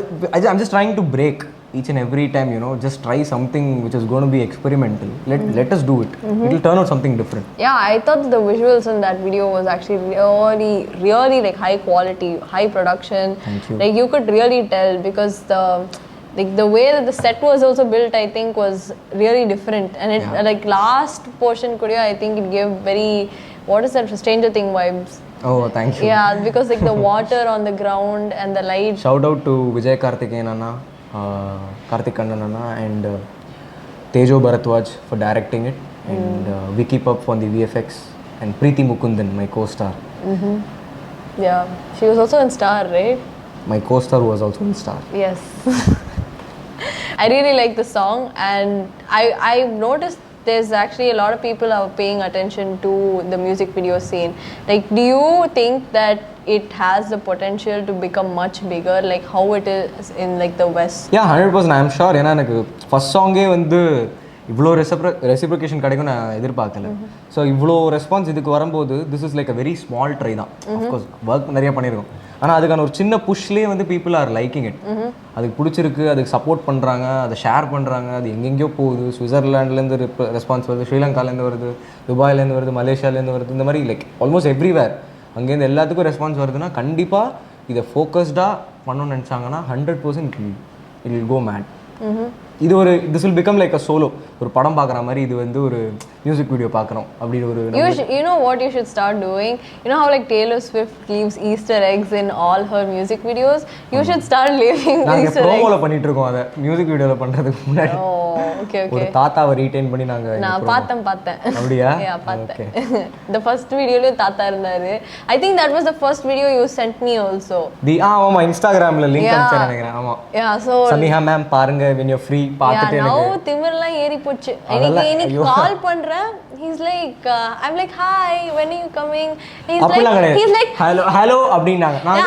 I'm just trying to break each and every time, you know, just try something which is going to be experimental. Let us do it. It will turn out something different. Yeah, I thought the visuals in that video was actually really like high quality, high production. Thank you. Like you could really tell because the way that the set was also built, I think was really different. And it like last portion kudiya, I think it gave very, what is that, Stranger Thing vibes. Oh, thank you. Yeah, because like the water on the ground and the light. Shout out to Vijay Karthikeyan Anna, Karthik Kannan Anna, and Tejo Bharatwaj for directing it, and Vicky Pup on the VFX, and Preeti Mukundan, my co-star. Yeah, she was also in Star, right? My co-star was also in Star. Yes. I really like the song, and I've noticed there's actually a lot of people are paying attention to the music video scene. Like, do you think that it has the potential to become much bigger, like how it is in like the West? Yeah, 100%. I'm sure. ஏன்னா எனக்கு first சாங்கே வந்து இவ்வளோ reciprocation கிடைக்கும் நான் எதிர்பார்க்கல. So இவ்வளோ response இதுக்கு வரும்போது this is like a very small try தான். அஃப்கோர்ஸ் ஒர்க் நிறைய பண்ணியிருக்கோம், ஆனால் அதுக்கான ஒரு சின்ன புஷ்லேயே வந்து பீப்புள் ஆர் லைக்கிங் இட். அதுக்கு பிடிச்சிருக்கு, அதுக்கு சப்போர்ட் பண்ணுறாங்க, அதை ஷேர் பண்ணுறாங்க, அது எங்கெங்கேயோ போகுது. சுவிட்சர்லாண்ட்லேருந்து ரெஸ்பான்ஸ் வருது, ஸ்ரீலங்காலேருந்து வருது, துபாயிலேருந்து வருது, மலேசியாலேருந்து வருது, இந்த மாதிரி லைக் ஆல்மோஸ்ட் எவ்ரிவேர் அங்கேருந்து எல்லாத்துக்கும் ரெஸ்பான்ஸ் வருதுன்னா கண்டிப்பாக இதை ஃபோக்கஸ்டாக பண்ணணும்னு நினச்சாங்கன்னா 100% இட் வில் கோ மேட். இது ஒரு this will become like a solo. ஒரு படம் பார்க்குற மாதிரி இது வந்து ஒரு மியூசிக் வீடியோ பார்க்குறோம் அப்படின்னு ஒரு you know what you should start doing? You know how like Taylor Swift leaves Easter eggs in all her music videos? You should start leaving நாங்கள் Easter eggs. ப்ரோமோல பண்ணிட்டு இருக்கோம் அதை மியூசிக் வீடியோவில் பண்ணுறதுக்கு முன்னாடி. Okay. ஒரு தாத்தாவை ரீடைன் பண்ணி நான் பார்த்தேன். அப்படியா? Yeah, பார்த்தேன். The first videoல தாத்தா இருந்தாரு. I think that was the first video you sent me also. ஆமா, இன்ஸ்டாகிராம்ல லிங்க் அனுப்பிச்சேன் நினைக்கிறேன். ஆமா. Yeah, so சமிஹா மேம் பாருங்க when you're free பார்த்துட்டு எனக்கு now திமிரெல்லாம் ஏறி போச்சு. எனக்கு கால் பண்றேன். He's like I'm like hi, when are you coming? He's like hello அப்படினாங்க. நான்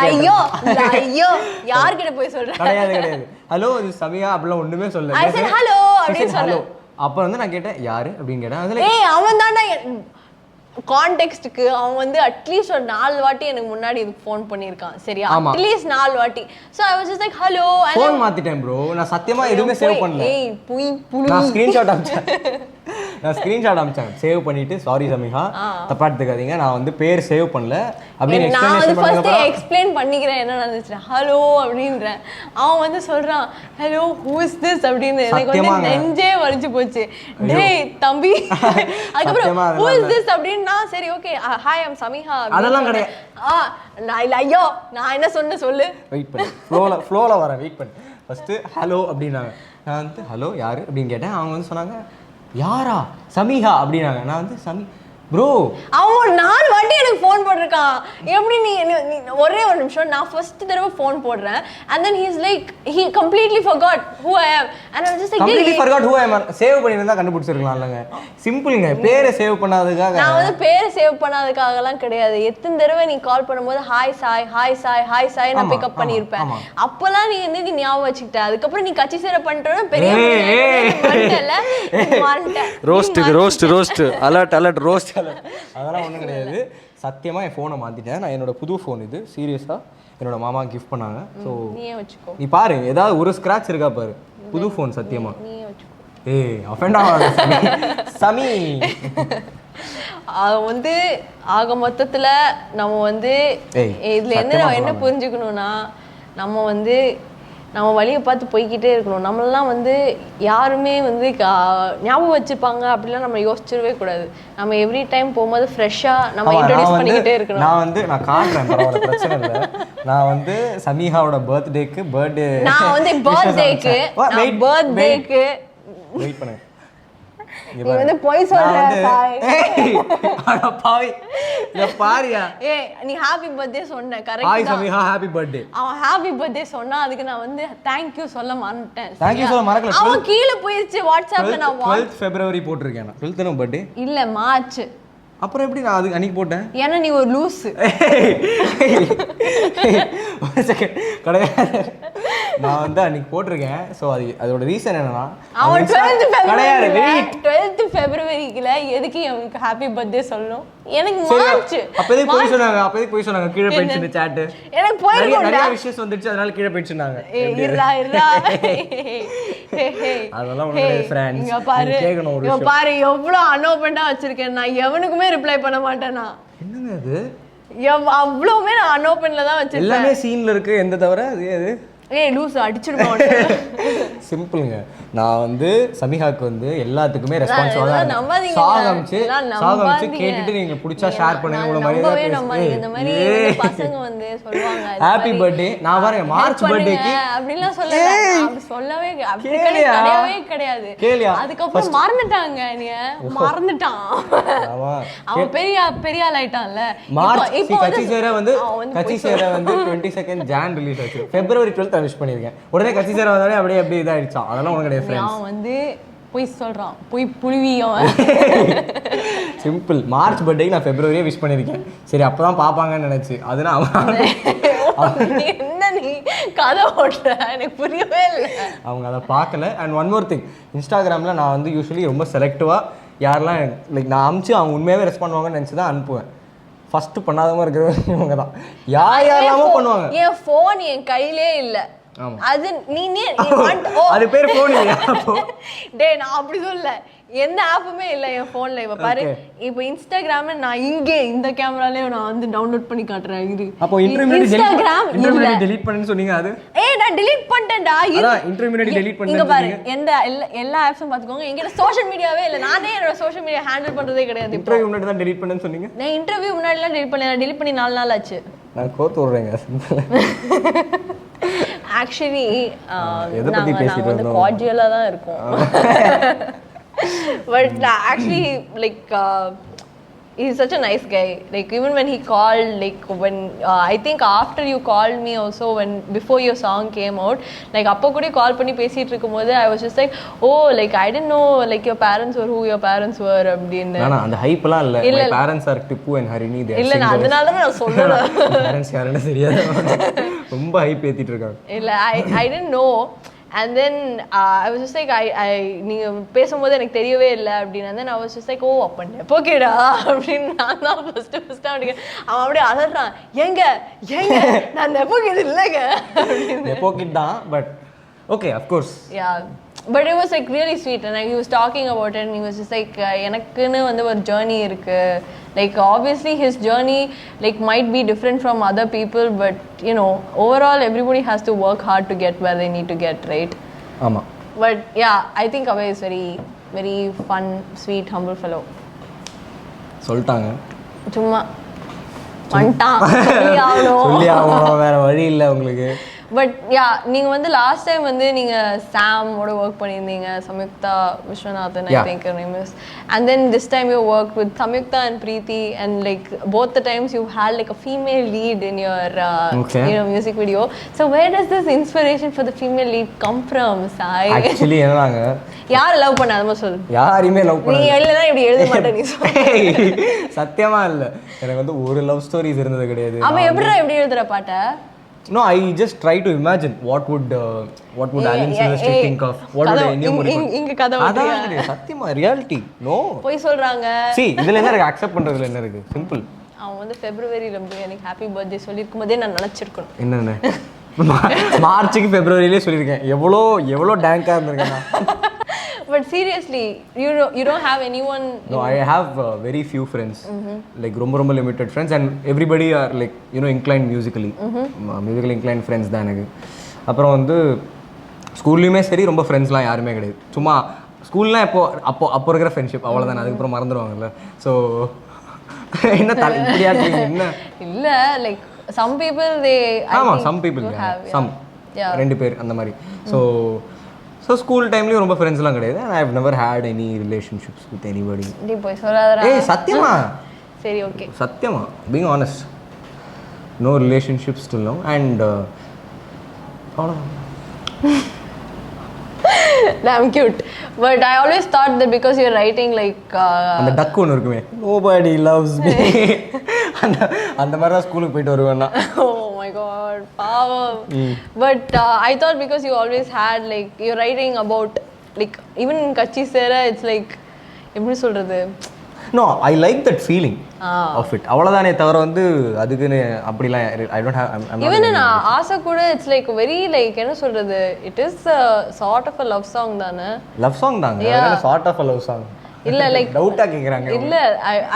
ஐயோ யார்கிட்ட போய் சொல்றேன்? கிடையாது. ஹலோ இது சமிஹா அப்படிலாம் ஒண்ணுமே சொல்லல. I said hello அப்படி சொன்னேன். அப்ப வந்து நான் கேட்டேன் யாரு அப்படின்னு கேட்டேன். அதுல அவன் தான்டா கான்டெக்ஸ்ட்க்கு அவன் வந்து அட்லீஸ்ட் ஒரு 4 வாட்டி எனக்கு முன்னாடி இது ஃபோன் பண்ணியிருக்கான். சரியா, அட்லீஸ்ட் 4 வாட்டி. So I was just like hello. Phone மாத்திட்டேன் ப்ரோ, நான் சத்தியமா எதுவுமே சேவ் பண்ணல. நான் ஸ்கிரீன்ஷாட் அனுப்பிச்சேன். சேவ் பண்ணிட்டு சாரி சமிஹா தப்பா எடுத்துக்காதீங்க, நான் வந்து பேர் சேவ் பண்ணல அப்படின்னு எக்ஸ்பிளைன் பண்ணிக்கிறேன் என்ன நடந்துச்சு. ஹலோ அப்படின்றேன். அவன் வந்து சொல்றான் ஹலோ ஹூ இஸ் திஸ் அப்படின்னு. எனக்கு வந்து நெஞ்சே வலிச்சு போச்சு. டேய் தம்பி, அதுக்கப்புறம் ஹூ இஸ் திஸ் அப்படின்னு. சரி ஓகே ஹாய் ஐ அம் சமிஹா. அதெல்லாம் கிடையாது. ஐயோ நான் என்ன சொன்ன சொல்லு. வெயிட் பண்ணு, ஃப்ளோல வரேன், வெயிட் பண்ணு. ஃபர்ஸ்ட் ஹலோ அப்படின்னாங்க. நான் வந்து ஹலோ யாரு அப்படின்னு கேட்டேன். அவங்க வந்து சொன்னாங்க யாரா சமிஹா அப்படின்னாங்க. நான் வந்து ப்ரோ அவன் ஒரு 4 வாட்டி எனக்கு ஃபோன் போட்டிருக்கான். எப்படி நீ ஒரே ஒரு நிமிஷம், நான் ஃபர்ஸ்ட் தடவை ஃபோன் போடுறேன் and then he's like he completely forgot who I am and I was just like completely forgot who I am. Save பண்ணிருந்தா கண்டுபிடிச்சிருக்கலாம்லங்க. சிம்பிள்ங்க, பேரை சேவ் பண்ணாததுக்காக. நான் வந்து பேரை சேவ் பண்ணாததுக்காகலாம் கிடையாது. எத்தனை தடவை நீ கால் பண்ணும்போது ஹாய் சாய் நான் பிக்கப் பண்ணியிருப்பேன். அப்பெல்லாம் நீ வந்து ஞாபகம் வச்சுக்கிட்ட. அதுக்கப்புறம் நீ கட்சி சேர பண்ணிட்டோன்னா பெரிய ரோஸ்ட் அலர்ட் ரோஸ்ட் அதெல்லாம் ஒன்றும் கிடையாது. சத்தியமாக என் ஃபோனை மாற்றிட்டேன். நான் என்னோட புது ஃபோன் இது, சீரியஸாக என்னோட மாமா கிஃப்ட் பண்ணாங்க. ஸோ நீ பாரு, ஏதாவது ஒரு ஸ்க்ராட்ச் இருக்கா பாரு. புது ஃபோன் சத்தியமா. அஃபெண்ட் ஆகாத சமி. அது வந்து ஆக மொத்தத்தில் நம்ம வந்து இதில் என்ன புரிஞ்சுக்கணும்னா, நம்ம வழியை பார்த்து போய்கிட்டே இருக்கணும். நம்மளாம் வந்து யாருமே வந்து ஞாபகம் வச்சுப்பாங்க அப்படிலாம் நம்ம யோசிச்சிடவே கூடாது. நம்ம எவ்ரி டைம் போகும்போது ஃப்ரெஷ்ஷாக நம்ம இன்ட்ரோடியூஸ் பண்ணிக்கிட்டே இருக்கணும். நான் காட்டுறேன், பரவாயில்ல, பிரச்சனை இல்லை. நான் வந்து சமிஹாவோட பர்த்டேக்கு வெயிட் பண்ணேன். நீ வந்து போய் சொல்ற சாய். அட பாவி, இத பாரியா. நீ ஹேப்பி பர்த்டே சொன்ன கரெக்ட்டா. Hi Samiha, happy birthday. அவன் ஹேப்பி பர்த்டே சொன்னா அதுக்கு நான் வந்து தேங்க் யூ சொல்ல மறந்துட்டேன். தேங்க் யூ சொல்ல மறக்கல. அவன் கீழ போயிடுச்சு வாட்ஸ்அப்ல. நான் 12th February போட்டுருக்கேன். 12th ன பர்த்டே இல்ல மார்ச். அப்புறம் எப்படி நான் அது அன்னைக்கு போட்டேன்? ஏன்னா நீ ஒரு லூஸ். ஒரு செகண்ட் கிடையாது. நான் வந்து அன்னைக்கு போட்டிருக்கேன். ஸோ அதோட ரீசன் என்னன்னா அவன் 12th கிடையாது. ஃபெப்ரவரிக்குல எதுக்கு அவனுக்கு ஹாப்பி பர்த்டே சொல்லணும்? எனக்கு மார்ச் அப்போதே போய் சொன்னாங்க கீழே போயிடுச்சு சாட். எனக்கு போய் நிறைய விஷயம் வந்துச்சு அதனால கீழே போயிடுச்சுனாங்க. அதெல்லாம் உங்களுடைய ஃப்ரெண்ட்ஸ் இங்க பாரு எவ்வளவு அனோபண்டா வச்சிருக்கேன். நான் எவனுக்குமே ரிப்ளை பண்ண மாட்டேனா. என்னங்க அது? அவ்வளவுமே நான் அனோபன்ல தான் வச்சிருக்கேன். எல்லாமே சீன்ல இருக்கு. எந்த தவிர அது ஏய் லூஸ் அடிச்சிடுமா? சிம்பிள்ங்க. நான் வந்து சமிஹாக்கு வந்து எல்லாத்துக்குமே ரெஸ்பான்சிவா தான் சாகம்ச்சு கேட்டுட்டு நீங்க பிடிச்சா ஷேர் பண்ணுங்க. உங்கள மாதிரி இந்த மாதிரி பசங்க வந்து சொல்வாங்க ஹாப்பி பர்த்டே. நான் பாருங்க மார்ச் பர்த்டேக்கு அப்படிலாம் சொல்லவே கிடையாது. அதுக்கப்புறம் மறந்துட்டாங்க. நீ மறந்துட்டான். அவன் பெரிய ஆள் ஆயிட்டான்ல. இப்போ கட்சி சேரா வந்து 22nd ஜான் ரிலீஸ் ஆச்சு. February 12th விஷ் பண்ணிருக்கேன். உடனே கட்சி சேரா வந்தாலே அப்படியே இதாயிடுச்சான். அதெல்லாம் உனக்கு கிடையாது ஃப்ரெண்ட்ஸ். அவன் வந்து போய் சொல்றான். போய் புழுவி அவன். சிம்பிள். மார்ச் பர்த்டேக்கு நான் ஃபெப்ரவரியே விஷ் பண்ணிருக்கேன். சரி அப்பதான் பாப்பாங்கன்னு நினைச்சு. அதனால என்ன நீ கதை ஓட்டுற? எனக்கு புரியவே இல்லை. அவங்க அதை பார்க்கல. அண்ட் ஒன் மோர் திங், இன்ஸ்டாகிராம்ல நான் வந்து யூஸ்வலி ரொம்ப செலக்டிவா யாரெல்லாம் லைக் நான் அனுப்பிச்சு அவங்க உண்மையாவே ரெஸ்பாண்ட் பண்ணுவாங்கன்னு நினச்சி தான் அனுப்புவேன். ஃபர்ஸ்ட் பண்ணாதவங்க இருக்கிறவங்க இவங்க தான். யாரெல்லாமோ பண்ணுவாங்க. என் ஃபோன் என் கையிலே இல்லை. அது அது பேர் ஃபோன் இல்லையா? டேய் நான் அப்படி சொல்லல. எந்த ஆப்புமே இல்லை என் ஃபோன்ல. இப்ப பாரு, இப்போ இன்ஸ்டாகிராம் நான் இங்கே இந்த கேமராலயே நான் வந்து டவுன்லோட் பண்ணி காட்டுறேன். இரு. அப்போ இன்ஸ்டாகிராம் delete பண்ணேன்னு சொன்னீங்க. அது நான் delete பண்ணிட்டேன்டா. அதான் இன்டர்மிடியேட் delete பண்ணீங்க. இங்க பாரு, எல்லா ஆப்ஸும் பாத்துக்கோங்க. என்கிட்ட சோஷியல் மீடியாவே இல்லை. நானே என்னோட சோஷியல் மீடியா ஹேண்டில் பண்றதே கிடையாது. இன்டர்வியூ முன்னாடி தான் delete பண்ணேன்னு சொன்னீங்க. நான் இன்டர்வியூ முன்னாடிலாம் delete பண்ணல. நான் delete பண்ணி 4 நாள் ஆச்சு. நான் கோத்து விடுறேங்க. ஆக்சுவலி நாங்க வந்து கார்டியலா தான் இருக்கோம். But actually, like, he's such a nice guy. Like, even when he called, like, when I think after you called me also, when before your song came out, like, appo kuda call panni pesittu irukumbodhu I was just like, oh, like, I didn't know, like, your parents were who your parents were abdinnu. na and hype la illa. My parents are Tippu and Harini. They are illa na adanaala na sollala. Parents yarana seriyada romba hype ஏத்திட்டு இருக்காங்க. illa I didn't know. And then I was just like, நீங்க பேசும்போது எனக்கு தெரியவே இல்லை அப்படின்னு. And then I was just like, oh அப்ப நெப்போக்கேடா அப்படின்னு நான் தான் ஃபர்ஸ்ட் அவன் அப்படியே அலறான். ஏங்க நான் நெப்போக்கேட் இல்லைங்க. நெப்போக்கேட் தான், but okay, of course. Yeah, but it was like really sweet. And like, he was talking about it and he was just like, எனக்குன்னு வந்து ஒரு journey இருக்கு. Like obviously his journey like might be different from other people, but you know, overall everybody has to work hard to get where they need to get, right? Ama. But yeah, I think Abhay is very fun, sweet, humble fellow. சொல்லிட்டாங்க. சும்மா பண்ணிட்டான். சொல்லி ஆகணும், வேற வழி இல்லை உங்களுக்கு. But yeah, நீங்கள் வந்து லாஸ்ட் டைம் வந்து நீங்கள் சாமோட ஒர்க் பண்ணியிருந்தீங்க, Samyuktha Viswanathan, I think her name is. And then this time you worked with Samyukta and Preeti, and like both the times you had like a female lead in your you know, music video. So where does this inspiration for the female lead come from, Sai? Actually என்னங்க, யார் love பண்ண அதமா சொல்லு. யாரையுமே love பண்ணல. நீ எழுதுனா இப்படி எழுத மாட்டே நீ சொல்லு. சத்தியமா இல்ல, எனக்கு வந்து ஒரு லவ் ஸ்டோரிஸ் இருந்தது கிடையாது. அவன் எப்படி எழுதுற பாட்ட? No, I just try to imagine what would Alan Silvestri think of. What would India இங்க கதை அதான் சத்தியமா reality. No, போய் சொல்றாங்க. see இதுல என்ன இருக்கு, அக்செப்ட் பண்றதுல என்ன இருக்கு? சிம்பிள். அவன் வந்து ஃபெப்ரவரியில எனக்கு ஹாப்பி பர்த்டே சொல்லிருக்கும் போதே நான் நினைச்சிருக்கணும். என்னன்னு மார்ச்சுக்கு ஃபெப்ரவரியிலே சொல்லியிருக்கேன். எவ்வளோ டேங்கா இருந்திருக்கேன். But seriously, you don't have anyone? No, I have very few friends. Like ரொம்ப limited friends, and everybody are like, you know, inclined musically. Musically inclined friends தான் எனக்கு. அப்புறம் வந்து ஸ்கூல்லையுமே சரி ரொம்ப ஃப்ரெண்ட்ஸ்லாம் யாருமே கிடையாது. சும்மா ஸ்கூல்லாம் அப்போ இருக்கிற ஃப்ரெண்ட்ஷிப் அவ்வளோதானே, அதுக்கப்புறம் மறந்துடுவாங்கல்ல. ஸோ என்ன இப்படியா என்ன இல்லை, லைக் some people they ஆமாம் some people some ரெண்டு பேர் அந்த மாதிரி. ஸோ ஸ்கூல் டைம்லேயும் ரொம்ப ஃப்ரெண்ட்ஸ்லாம் கிடையாது. And I have never had any relationships with anybody. நீ போய் சொல்லாதடா. ஏய் சத்தியமா, சரி ஓகே, சத்தியமா, being honest, no relationships till no. And damn cute. But I always thought that because you're writing like அந்த டக் ஒன்று இருக்குமே, nobody loves me, அந்த மாதிரி தான் ஸ்கூலுக்கு போயிட்டு வருவேன்னா. Oh my my god, power. But I thought because you always had like you're writing about like even in Katchi Sera, it's like எப்படி சொல்றது? No, I like that feeling of it. அவ்வளவுதானே தவிர வந்து அதுக்குன்னு அப்படிலாம் I don't have I'm even in Aasa Kooda, it's like very like என்ன சொல்றது? It is a sort of a love song தானே? Love song தாங்க. அது sort of a love song. இல்ல லைக் டவுட்டா கேக்குறாங்க. இல்ல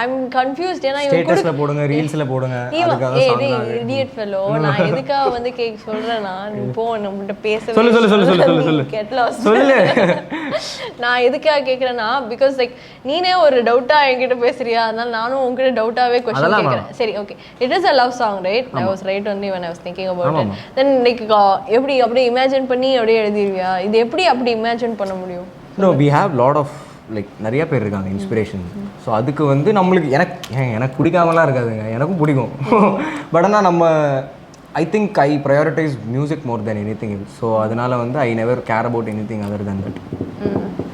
I'm confused. ஏனா ஸ்டேட்டஸ்ல போடுங்க, ரீல்ஸ்ல போடுங்க. அதுக்காக சாங் தான். Idiot fellow. நான் எதுக்காக வந்து கேக் சொல்றேனா? நீ போ நம்மகிட்ட பேசவே. சொல்லு. Get lost. சொல்லு. நான் எதுக்காக கேக்குறேனா because like நீனே ஒரு டவுட்டா என்கிட்ட பேசுறியா? அதனால நானும் உன்கிட்ட டவுட்டாவே क्वेश्चन கேக்குறேன். சரி okay. It is a love song, right? I was right only when I was thinking about it. Then like எப்படி அப்படியே இமேஜின் பண்ணி அப்படியே எழுதிருவியா? இது எப்படி அப்படி இமேஜின் பண்ண முடியும்? No, we have lot of like நிறைய பேர் இருக்காங்க இன்ஸ்பிரேஷன். ஸோ அதுக்கு வந்து நம்மளுக்கு எனக்கு பிடிக்காமலாம் இருக்காதுங்க, எனக்கும் பிடிக்கும். பட் ஆனால் நம்ம I think I prioritize music more than anything. So அதனால வந்து I never care about anything other than that.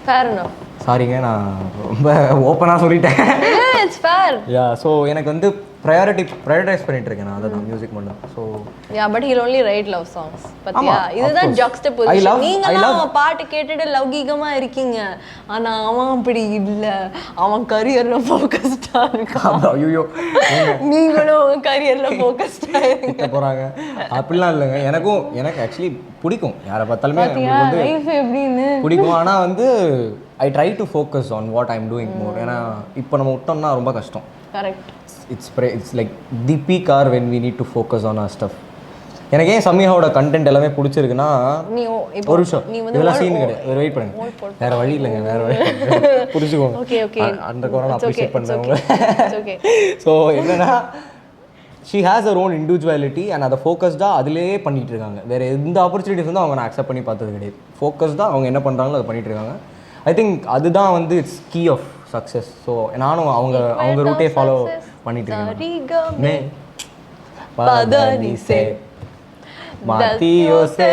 Fair enough. சாரிங்க, நான் ரொம்ப ஓப்பனாக சொல்லிட்டேன். It's fair. யா, ஸோ எனக்கு வந்து ப்ரையாரிட்டைஸ் பண்ணிட்டு இருக்கேன் நான் அதான் மியூசிக் மட்டும். So yeah but he'll only write love songs. பத்தியா இதுதான் ஜக்ஸ்டபோசிஷன். நீங்க பாட்டு கேட்டுட்டு லௌகீகமா இருக்கீங்க, ஆனா அவன் அப்படி இல்ல, அவன் கரியர்ல ஃபோக்கஸ்டா இருக்கான். ஐயோ, நீங்களும் உங்க கரியர்ல ஃபோக்கஸ்டா இருக்க போறாங்க அப்படிலாம் இல்லைங்க. எனக்கு ஆக்சுவலி பிடிக்கும் யாரை பார்த்தாலுமே லைஃப் எப்படின்னு பிடிக்கும். ஆனால் வந்து I try to focus on what I am doing more. ஏன்னா இப்போ நம்ம விட்டோம்னா ரொம்ப கஷ்டம். Correct. It's like the peak hour when we need to focus on our stuff. எனக்கு ஏன் சமியாவோட கண்டென்ட் எல்லாமே பிடிச்சிருக்குன்னா, ஒரு நிமிஷம் இதெல்லாம் சீன் கிடையாது, வெயிட் பண்ணுங்க, வேற வழி இல்லைங்க, வேற வழி புரிஞ்சுக்கோங்க. ஓகே ஓகே அந்த கோரன் அப்ரிஷியேட் பண்ணுறவங்க. ஸோ என்னன்னா she has her own individuality and அதை ஃபோக்கஸ்டாக அதிலேயே பண்ணிகிட்டு இருக்காங்க. வேறு எந்த ஆப்பர்ச்சுனிட்டிஸ் வந்து அவங்க நான் அக்செப்ட் பண்ணி பார்த்தது கிடையாது. ஃபோக்கஸ்டாக அவங்க என்ன பண்ணுறாங்களோ அதை பண்ணிகிட்டு இருக்காங்க. ஐ திங்க் அதுதான் வந்து it's key of success. So நானும் அவங்க ரூட்டே ஃபாலோ பண்ணிட்டு இருக்கேன். பதனிசே மாத்தியோசே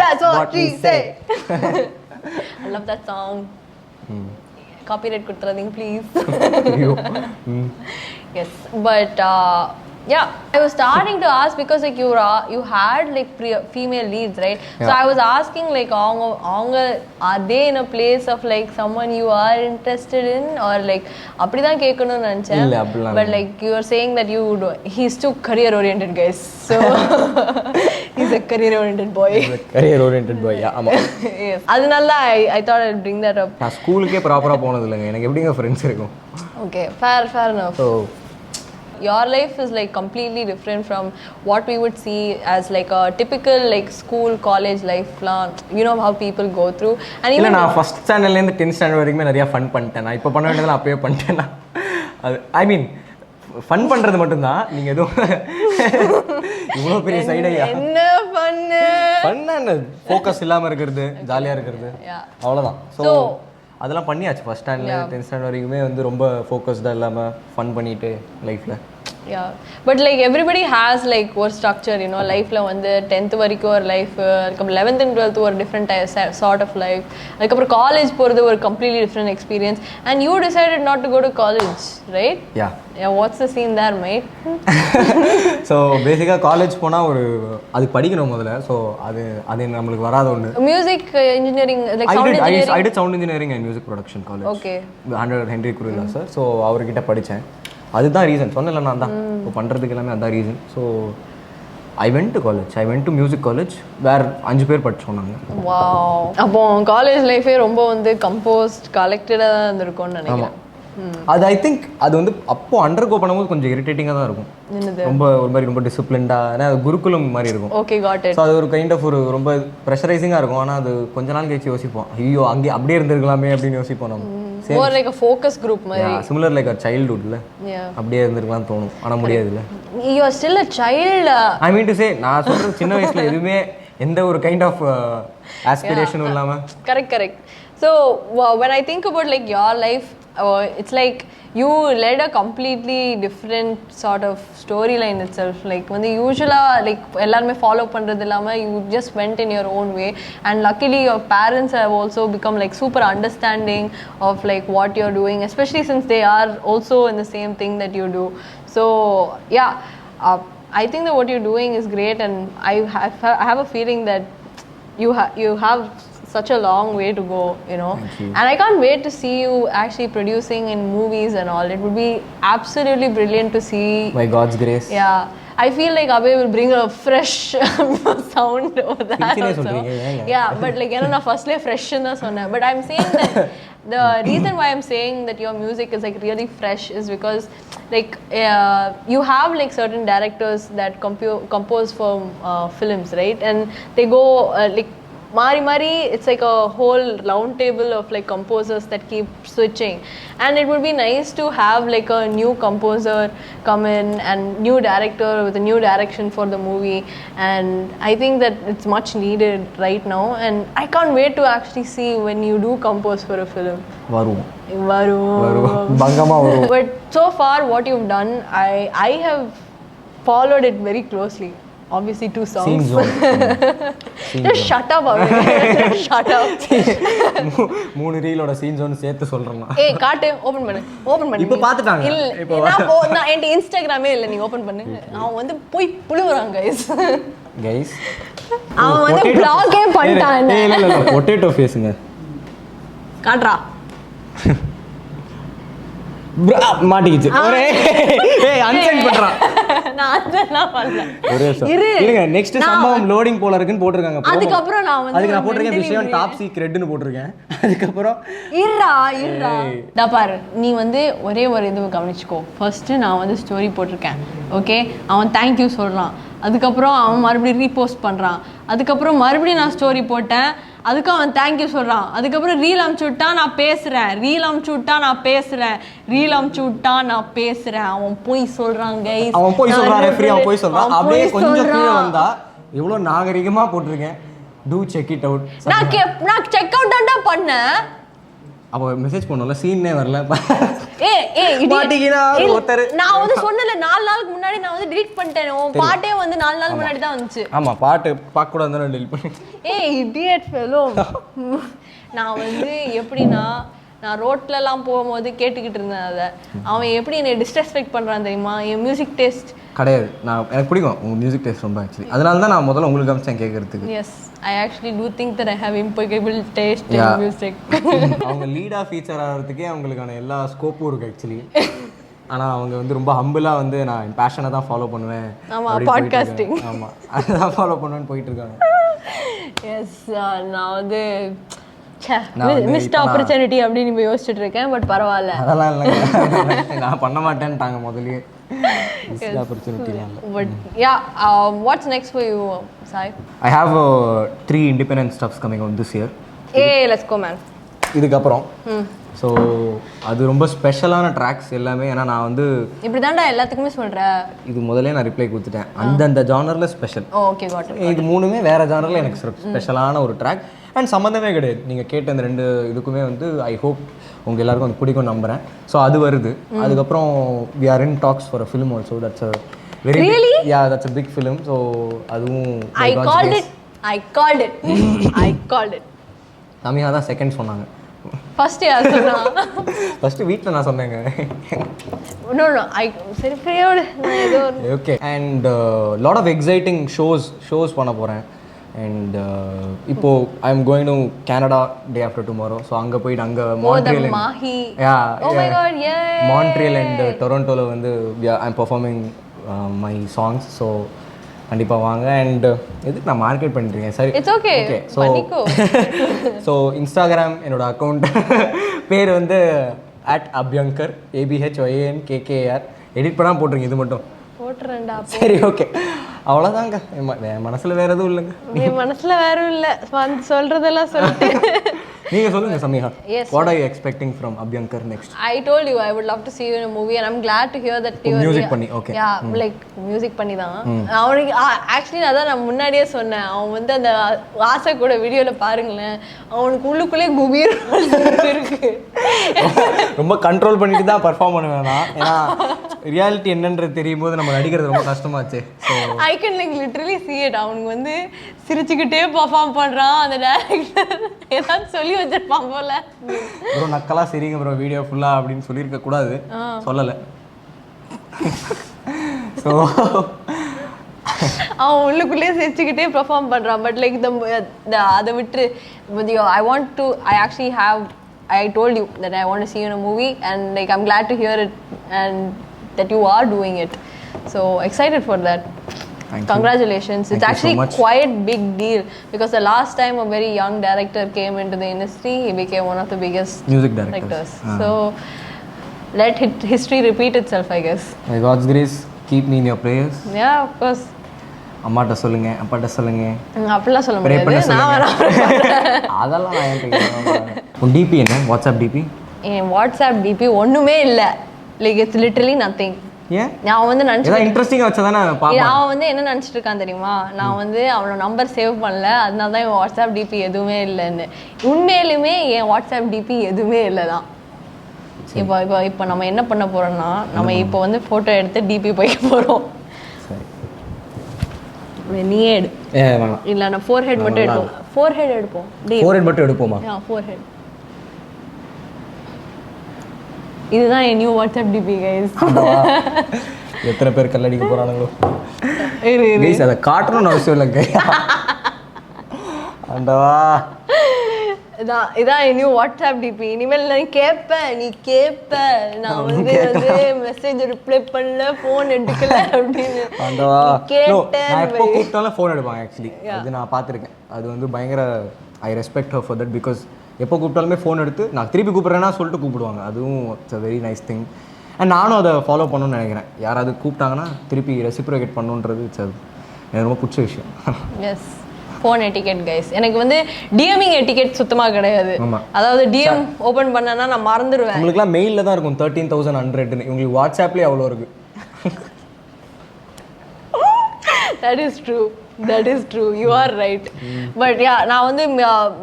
that's what she say. I love that song. Copyright kuttrading please. Yes, but yeah, I was starting to ask because like you had like female leads, right? Yeah. So I was asking like are they in a place of like someone you are interested in or like அப்படி தான் கேட்கணும்னு நினைச்சேன். இல்ல அப்படிலாம். But like you are saying that he's too career oriented guys. So he's a career oriented boy. Career oriented boy. Yeah, ஆமா. Yes. அதனால I thought I'd bring that up. நான் ஸ்கூலுக்கே ப்ராப்பரா போனது இல்லைங்க, எனக்கு எப்படிங்க ஃப்ரெண்ட்ஸ் இருக்கும்? Okay, fair enough. So your life is like completely different from what we would see as like a typical like school college life plan. You know how people go through and even நான் first ஸ்டாண்டர்ட்ல இருந்து 10th standard வரைக்கும் நிறைய fun பண்ணிட்டேன். நான் இப்போ பண்ண வேண்டியதெல்லாம் அப்பவே பண்ணிட்டேன். அது ஐ மீன் ஃபன் பண்றது மட்டும் தான். நீங்க ஏதோ இவ்வளோ பெரிய சைடையா என்ன பண்ண ஃபோக்கஸ் இல்லாம இருக்கிறது, ஜாலியா இருக்கிறது, அவ்வளவுதான். ஸோ அதெல்லாம் பண்ணியாச்சு. ஃபர்ஸ்ட் ஸ்டாண்டர்ட்ல 10th ஸ்டாண்டர்ட் வரைக்குமே வந்து ரொம்ப ஃபோக்கஸ்டாக இல்லாமல் ஃபன் பண்ணிட்டு லைஃப்ல. Yeah, but like everybody has like ஒரு structure, you know, lifeல வந்து 10th வரைக்கும் ஒரு லைஃப், அதுக்கப்புறம் 11th and 12th ஒரு different sort of life, அதுக்கப்புறம் காலேஜ் போகிறது ஒரு completely different experience and you decided not to go to college, right? Yeah, what's the scene there, mate? So பேசிக்காக college போனால் அது படிக்கணும் முதல்ல. ஸோ அது நம்மளுக்கு வராத ஒன்று. Music engineering like sound engineering. I did sound engineering and music production college. Okay. 100 Henry Gorilla sir. So அவர்கிட்ட படித்தேன். அதுதான் ரீசன் சொன்னல, நான் தான் இப்போ பண்ணுறதுக்கு எல்லாமே அதுதான் reason. So I went to college, I went to music college. வேறு 5 பேர் படிச்சோம் நாங்கள். வாவ். அப்போ காலேஜ் லைஃபே ரொம்ப வந்து கம்போஸ்ட் கலெக்டடாக தான் இருந்திருக்கும்னு நினைக்கிறேன். அது ஐ திங்க் அது வந்து அப்போ அண்டர்கோ பண்ணும்போது கொஞ்சம் இரிட்டேட்டிங்காக தான் இருக்கும். ரொம்ப ஒரு மாதிரி ரொம்ப டிசிப்ளின்டாக, ஏன்னா அது குருகுலம் மாதிரி இருக்கும். Okay, got it. ஸோ அது ஒரு கைண்ட் ஆஃப் ஒரு ரொம்ப ப்ரெஷரைசிங்காக இருக்கும். ஆனால் அது கொஞ்ச நாள் கழிச்சு யோசிப்போம், ஐயோ அங்கே அப்படியே இருந்திருக்கலாமே அப்படின்னு யோசிப்போம். நம்ம more like a focus group மாதிரி. similar like a childhood ல அப்படியே இருந்திருக்கலாம் தோணும், ஆனா முடியாது இல்ல. You are still a child. I mean to say, நான் சொல்றது சின்ன வயசுல எதுவுமே எந்த ஒரு கைண்ட் ஆஃப் aspiration இல்லாம. Correct. So when I think about like your life, it's like you led a completely different sort of storyline itself. Like when the usual like எல்லாரும் follow பண்றது இல்லாம you just went in your own way, and luckily your parents have also become like super understanding of like what you're doing, especially since they are also in the same thing that you do. So yeah, I think that what you're doing is great, and I have a feeling that you have such a long way to go, you know. And I can't wait to see you actually producing in movies and all. It would be absolutely brilliant to see. By God's grace. Yeah, I feel like Abhay will bring a fresh sound over that also. Yeah, but like na firstly fresh na sonna, but I'm saying that the reason why I'm saying that your music is like really fresh is because like you have like certain directors that compose for films, right? And they go like Mari, it's like a whole round table of like composers that keep switching, and it would be nice to have like a new composer come in and new director with a new direction for the movie, and I think that it's much needed right now, and I can't wait to actually see when you do compose for a film. Varu. But so far what you've done, I have followed it very closely. Obviously 2 songs. Scene zone. Just shut up Abhay. Shut up. 3 ரீலோட scene zone சேர்த்து சொல்றேன். ஏய் காட்டு open பண்ணு. இப்போ பாத்துட்டாங்க. இப்போ நான் என் இன்ஸ்டாகிராமே இல்ல, நீ ஓபன் பண்ணு. அவன் வந்து போய் புளுறாங்க गाइस. அவன் வந்து ப்ளாகே பண்ணிட்டான். இல்ல பொட்டேட்டோ ஃபேஸ்ங்க. காட்றா. மாட்டிக்கிச்சு. ஒரே ஏய் அன்சென்ட் பண்றான். நான் அதெல்லாம் பண்ணல. ஒரே இருங்க நெக்ஸ்ட் சம்பவம் லோடிங் போல இருக்குன்னு போட்டுருக்காங்க. அதுக்கு அப்புறம் நான் போட்டுருக்கேன் விஷயம் டாப் சீக்ரெட்னு போட்டுருக்கேன். அதுக்கு அப்புறம் இருடா டா பாரு, நீ வந்து ஒரே ஒரு இது கவனிச்சுக்கோ. ஃபர்ஸ்ட் நான் வந்து ஸ்டோரி போட்டிருக்கேன், ஓகே, அவன் தேங்க்யூ சொல்றான், அதுக்கப்புறம் அவன் மறுபடியும் ரீபோஸ்ட் பண்றான், அதுக்கப்புறம் மறுபடியும் நான் ஸ்டோரி போட்டேன், அதுக்கு அவன் தேங்க்யூ சொல்றான், அதுக்கப்புறம் ரீல் அமுச்சு விட்டா நான் பேசுறேன், அவன் போய் சொல்றான் கைஸ், அவன் போய் சொல்றான், ரெஃப்ரி அவன் போய் சொல்றான். அப்படியே கொஞ்சம் கீழ வந்தா இவ்வளவு நாகரிகமா போட்டுருக்கேன், டூ செக் இட் அவுட். நான் செக் அவுட் தான்டா பண்ணேன். அப்போ மெசேஜ் பண்ணோம்ல, சீனே வரல. நான் வந்து சொன்னல 4 நாளுக்கு முன்னாடி நான் வந்து delete பண்ணிட்டேன். உன் பாட்டே வந்து 4 நாள் முன்னாடி தான் வந்துச்சு. ஆமா, பாட்டு பார்க்க கூட வந்து delete பண்ணேன். Idiot fellow. நான் வந்து எப்படினா நான் ரோட்லலாம் போகும்போது கேட்டுக்கிட்டு இருந்தேன் அதை. அவன் எப்படி என்னை டிஸ்ரெஸ்பெக்ட் பண்ணுறான் தெரியுமா? என் மியூசிக் டேஸ்ட் கிடையாது. எனக்கு பிடிக்கும் உங்கள் மியூசிக் டேஸ்ட் ரொம்ப ஆக்சுவலி. அதனால தான் நான் முதல்ல உங்களுக்கு காமிச்சேன் கேட்கறதுக்கு. Yes, I actually do think that I have impeccable taste in music. அவங்க லீடாக ஃபீச்சர் ஆகிறதுக்கே அவங்களுக்கான எல்லா ஸ்கோப்பும் இருக்குது ஆக்சுவலி. ஆனால் அவங்க வந்து ரொம்ப ஹம்பிளாக வந்து நான் என் பேஷனை தான் ஃபாலோ பண்ணுவேன். ஆமாம், பாட்காஸ்டிங். ஆமாம், அதுதான் ஃபாலோ பண்ணுவேன்னு போயிட்டு இருக்காங்க. எஸ், நான் வந்து மிஸ்ட் ஆப்பர்ச்சுனிட்டி அப்படின்னு இப்போ யோசிச்சுட்டு இருக்கேன். பட் பரவாயில்ல, அதெல்லாம் இல்லைங்க, நான் பண்ண மாட்டேன்ட்டாங்க முதல்லயே. மிஸ்ட் ஆப்பர்ச்சுனிட்டி இல்லை. But yeah, what's next for you Sai? I have 3 independent stuffs coming out this year. Let's go man. இதுக்கப்புறம் ஸோ அது ரொம்ப ஸ்பெஷலான ட்ராக்ஸ் எல்லாமே. ஏன்னா நான் வந்து இப்படி தான்டா எல்லாத்துக்குமே சொல்கிறேன். இது முதல்ல நான் ரிப்ளை கொடுத்துட்டேன், அந்தந்த ஜானரில் ஸ்பெஷல். Okay, got it. இது 3மே வேறு ஜானரில் எனக்கு ஸ்பெஷலான ஒரு ட்ராக் அண்ட் சம்மந்தமே கிடையாது. நீங்கள் கேட்ட இந்த 2 இதுக்குமே வந்து ஐ ஹோப் உங்கள் எல்லாருக்கும் அது பிடிக்கும் நம்புகிறேன். ஸோ அது வருது. அதுக்கப்புறம் we are in talks for a film also. That's a very really big, yeah, that's a big film. So அதுவும் I called it. தமிழா தான் செகண்ட் சொன்னாங்க. ஃபர்ஸ்ட் யார் சொன்னா? ஃபர்ஸ்ட் வீட்ல நான் சொன்னேங்க. No, சரி ஃப்ரீயோட நான் ஏதோ okay. And lot of exciting shows பண்ண போறேன். அண்ட் இப்போ I am going to Canada day after tomorrow. So அங்கே போயிட்டு அங்கே Montreal, oh my god, yeah, Montreal and டொரண்டோல வந்து I am performing my songs. So கண்டிப்பாக வாங்க. அண்ட் எதுக்கு நான் மார்க்கெட் பண்ணிருக்கேன், சரி இட்ஸ் ஓகே. ஸோ இன்ஸ்டாகிராம் என்னோட அக்கௌண்ட் பேர் வந்து @Abhyankkar, ABHYANKKAR. எடிட் பண்ணால் போட்டுருங்க, இது மட்டும் போட்டுறேன்டா. சரி, ஓகே, அவ்வளோதாங்க. என் மனசில் வேறு எதுவும் இல்லைங்க. என் மனசில் வேறு இல்லை, சொல்கிறதெல்லாம் சொல்லிட்டு நீங்கள் சொல்லுங்கள் Sameeha. What are you expecting from Abhyankkar next? I told you I would love to see you in a movie and I'm glad to hear that you music பண்ணி. Okay, yeah, like music பண்ணி தான். அவனுக்கு actually நான் முன்னாடியே சொன்னேன், அவன் வந்து அந்த ஆசை கூட வீடியோல பாருங்களேன், அவனுக்கு உள்ளுக்குள்ளே குபீர் இருக்கு. ரொம்ப கண்ட்ரோல் பண்ணிட்டு தான் பெர்ஃபார்ம் பண்ணுவேன் நான். ஏன்னா ரியாலிட்டி என்னன்றது தெரியும் போது நம்ம நடிக்கிறது ரொம்ப கஷ்டமாச்சு. So I can like literally see it. அவனுக்கு வந்து சிரிச்சுக்கிட்டே பெர்ஃபார்ம் பண்ணுறான். அந்த டைரக்டர் ஏதாவது சொல்லி வச்சிருப்பான் போல. ப்ரோ நக்கலா சரிங்க ப்ரோ வீடியோ ஃபுல்லாக அப்படின்னு சொல்லியிருக்க கூடாது, சொல்லலை. ஸோ அவன் உள்ளுக்குள்ளேயே சிரிச்சுக்கிட்டே பெர்ஃபார்ம் பண்ணுறான். பட் லைக் அதை விட்டு I actually have, I told you that I want to see you in a movie and like I'm glad to hear it and that you are doing it. So excited for that. Congratulations. It's actually quite big deal because the last time a very young director came into the industry, he became one of the biggest music directors. So let history repeat itself, I guess. By God's grace, keep me in your prayers. Yeah, of course. அம்மாட்ட சொல்லுங்க, அப்பாட்ட சொல்லுங்க. அப்படிலாம் சொல்ல முடியாது. நான் அதெல்லாம் நான் ஏன் கேட்குறேன். உன் டிபி என்ன? WhatsApp DP? என் வாட்ஸ்அப் டிபி ஒன்றுமே இல்லை. Like it's literally nothing. ஏன்? நான் வந்து நினச்சேன் இன்ட்ரெஸ்டிங்காக வச்சதானே பார்ப்பேன். அவன் வந்து என்ன நினச்சிட்டு இருக்கான் தெரியுமா, நான் வந்து அவனோட நம்பர் சேவ் பண்ணல, அதனால தான் என் வாட்ஸ்அப் டிபி எதுவுமே இல்லைன்னு. உண்மையிலுமே என் வாட்ஸ்அப் டிபி எதுவுமே இல்லை தான். இப்போ நம்ம என்ன பண்ண போகிறோம்னா, நம்ம இப்போ வந்து ஃபோட்டோ எடுத்து டிபி போய்க்க போகிறோம். நீயே எடு. இல்லை நான் ஃபோர் ஹெட் மட்டும் எடுப்போம். ஃபோர் ஹெட் மட்டும் எடுப்போமா? Forehead. இதுதான் என் நியூ வாட்ஸ்அப் டிபி கைஸ். எத்தனை பேர் கல்லடிக்க போறானுங்களோ. கைஸ் அதை காட்டணும்னு அவசியம் இல்லைங்க. ஆண்டவா, இதான் என் நியூ வாட்ஸ்அப் டிபி. இனிமேல் நான் நீ கேட்ப நான் வந்து மெசேஜ் ரிப்ளை பண்ணல, ஃபோன் எடுக்கல அப்படின்னு கேட்டேன். நான் எப்போ கூப்பிட்டாலும் ஃபோன் எடுப்பாங்க. ஆக்சுவலி அது நான் பார்த்துருக்கேன். அது வந்து பயங்கர I respect her for that. Because எப்போ கூப்பிட்டாலுமே ஃபோன் எடுத்து நான் திருப்பி கூப்பிட்றேன்னா சொல்லிட்டு கூப்பிடுவாங்க. அதுவும் it's a very nice thing. And நானும் அதை ஃபாலோ பண்ணணும்னு நினைக்கிறேன். யாராவது கூப்பிட்டாங்கன்னா திருப்பி ரெசிப்ரோகேட் பண்ணுன்றது இட்ஸ் அது எனக்கு ரொம்ப பிடிச்ச விஷயம். Yes, phone etiquette guys. எனக்கு வந்து டிஎம்மிங் எட்டிகெட் சுத்தமாக கிடையாது. அதாவது டிஎம் ஓப்பன் பண்ணனா நான் மறந்துடுவேன். உங்களுக்குலாம் மெயிலில் தான் இருக்கும் 13,100. உங்களுக்கு வாட்ஸ்அப்லேயே அவ்வளோ இருக்கு. That is true. You are right. But yeah, நான் வந்து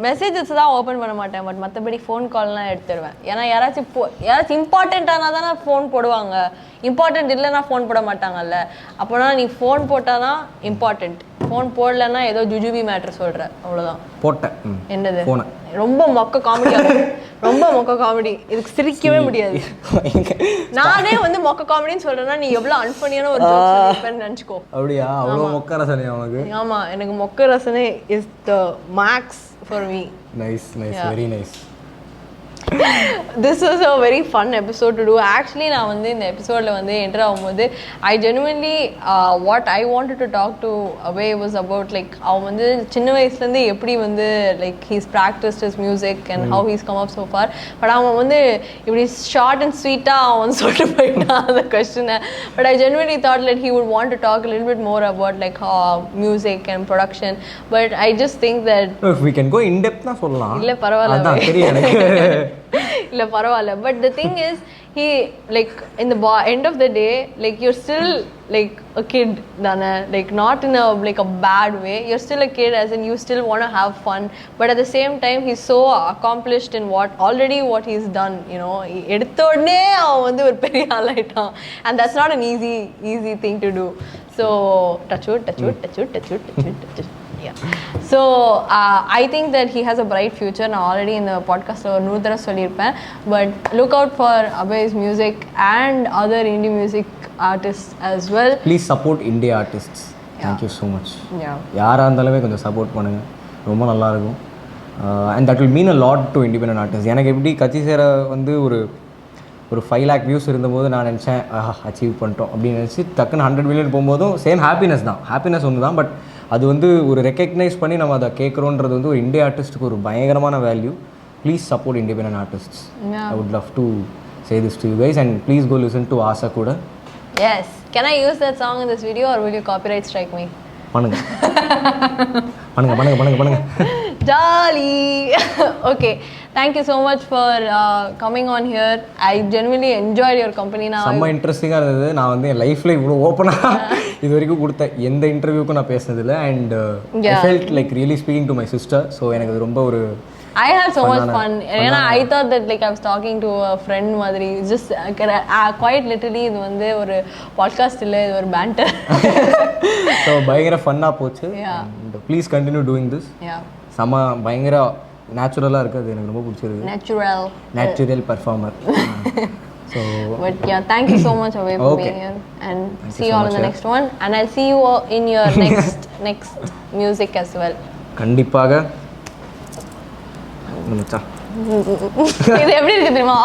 மெசேஜஸ் தான் ஓப்பன் பண்ண மாட்டேன். பட் மற்றபடி ஃபோன் கால்லாம் எடுத்துருவேன். ஏன்னா யாராச்சும் இம்பார்ட்டண்ட்டானா தானே ஃபோன் போடுவாங்க. இம்பார்ட்டண்ட் இல்லைன்னா ஃபோன் போட மாட்டாங்கல்ல. அப்போனா நீ ஃபோன் போட்டால் தான் இம்பார்ட்டண்ட். ஃபோன் போடலன்னா ஏதோ ஜுஜுபி மேட்ரு சொல்கிற, அவ்வளோதான். போட்டேன். என்னது? ஃபோனை ரொம்ப மொக்க காமெடி. இதுக்கு சிரிக்கவே முடியாது. நானே வந்து மொக்க காமெடின்னு சொல்றேன்னா நீ எவ்வளவு அன்ஃபனியான ஒரு ஜோக் சொல்லிருப்பேன்னு நினைச்சுக்கோ. அப்படியா? அவ்வளவு மொக்க ரசனை உனக்கு? ஆமா, எனக்கு மொக்க ரசனை is the max for me. Nice, very nice. This was a very fun episode to do. Actually நான் வந்து இந்த எபிசோடில் வந்து என்டர் ஆகும்போது I genuinely what I wanted to talk to Abhay was about like அவன் வந்து சின்ன வயசுலேருந்து எப்படி வந்து like he's practiced his music and how he's come up so far. But அவன் வந்து இப்படி ஷார்ட் அண்ட் ஸ்வீட்டாக அவன் சொல்லிட்டு போயிட்டான் அந்த கொஸ்டினை. But I genuinely thought that he would want to talk a little bit more about like music and production. But I just think that if we can go in depth na சொல்லலாம். இல்ல பரவாயில்ல, அதான் தெரியும் எனக்கு. இல்ல பரவாயில்ல. But the thing is he like in the end of the day like you're still like a kid dana, like not in a like a bad way. You're still a kid as in you still want to have fun, but at the same time he's so accomplished in what he's done, you know. எடுத்தோடனே அவன் வந்து ஒரு பெரிய ஆள் ஆயிட்டான். And that's not an easy thing to do. So touch wood. Yeah. So I think that he has a bright future. நான் already in the podcast ஒரு 100 தடவை சொல்லியிருப்பேன். But look out for Abhay's music and other indie music artists as well. Please support indie artists. Thank you so much. யாரா இருந்தாலுமே கொஞ்சம் support பண்ணுங்க, ரொம்ப நல்லா இருக்கும். And that will mean a lot to independent artists. எனக்கு எப்படி கச்சி சேர வந்து ஒரு 5 lakh வியூஸ் இருந்தபோது நான் நினச்சேன் அச்சீவ் பண்ணிட்டோம் அப்படின்னு நினச்சி டக்குன்னு 100 million போகும்போதும் சேம் ஹாப்பினஸ் ஒன்று தான். பட் அது வந்து ஒரு ரெக்கக்னைஸ் பண்ணி நம்ம அதை கேட்குறோன்றது வந்து ஒரு இந்திய ஆர்டிஸ்ட்டுக்கு ஒரு பயங்கரமான value. Please support independent artists. I would love to say this to you guys and please go listen to Aasa Kooda. Yes. Can I use that song in this video or will you copyright strike me? பண்ணுங்க. Jolly. Okay. Thank you so much for coming on here. I genuinely enjoyed your company now. செம்ம இன்ட்ரெஸ்டிங்காக இருந்தது. நான் வந்து என் லைஃப்பில் இவ்வளோ ஓப்பனாக இது வரைக்கும் கொடுத்த எந்த இன்டர்வியூக்கும் நான் பேசினதில்லை. And I felt like really speaking to my sister. So எனக்கு அது ரொம்ப ஒரு I had so much fun. ஏன்னா I thought that like I was talking to a friend மாதிரி. Just quite literally இது வந்து ஒரு பாட்காஸ்ட் இல்லை, இது ஒரு banter. ஸோ பயங்கர ஃபன்னாக போச்சு. Please continue doing this. செம்ம பயங்கர நேச்சுரலாக இருக்குது. அது எனக்கு ரொம்ப பிடிச்சிருக்கு. Natural performer. So But yeah, thank you so much Abhay for Okay. being here, and Thank see you you so all in much, the yeah. next one, and I'll see you all in your next music as well. கண்டிப்பாக மச்சான் இது எப்படி இருக்கு தெரியுமா?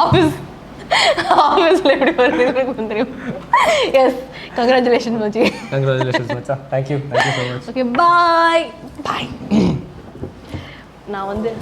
ஆஃபீஸில் எப்படி வருது எனக்கு தெரியும். எஸ், கங்க்ராச்சுலேஷன் மச்சி. கங்க்ராச்சுலேஷன்ஸ் மச்சான். Thank you so much. ஓகே, பாய் பாய். நான்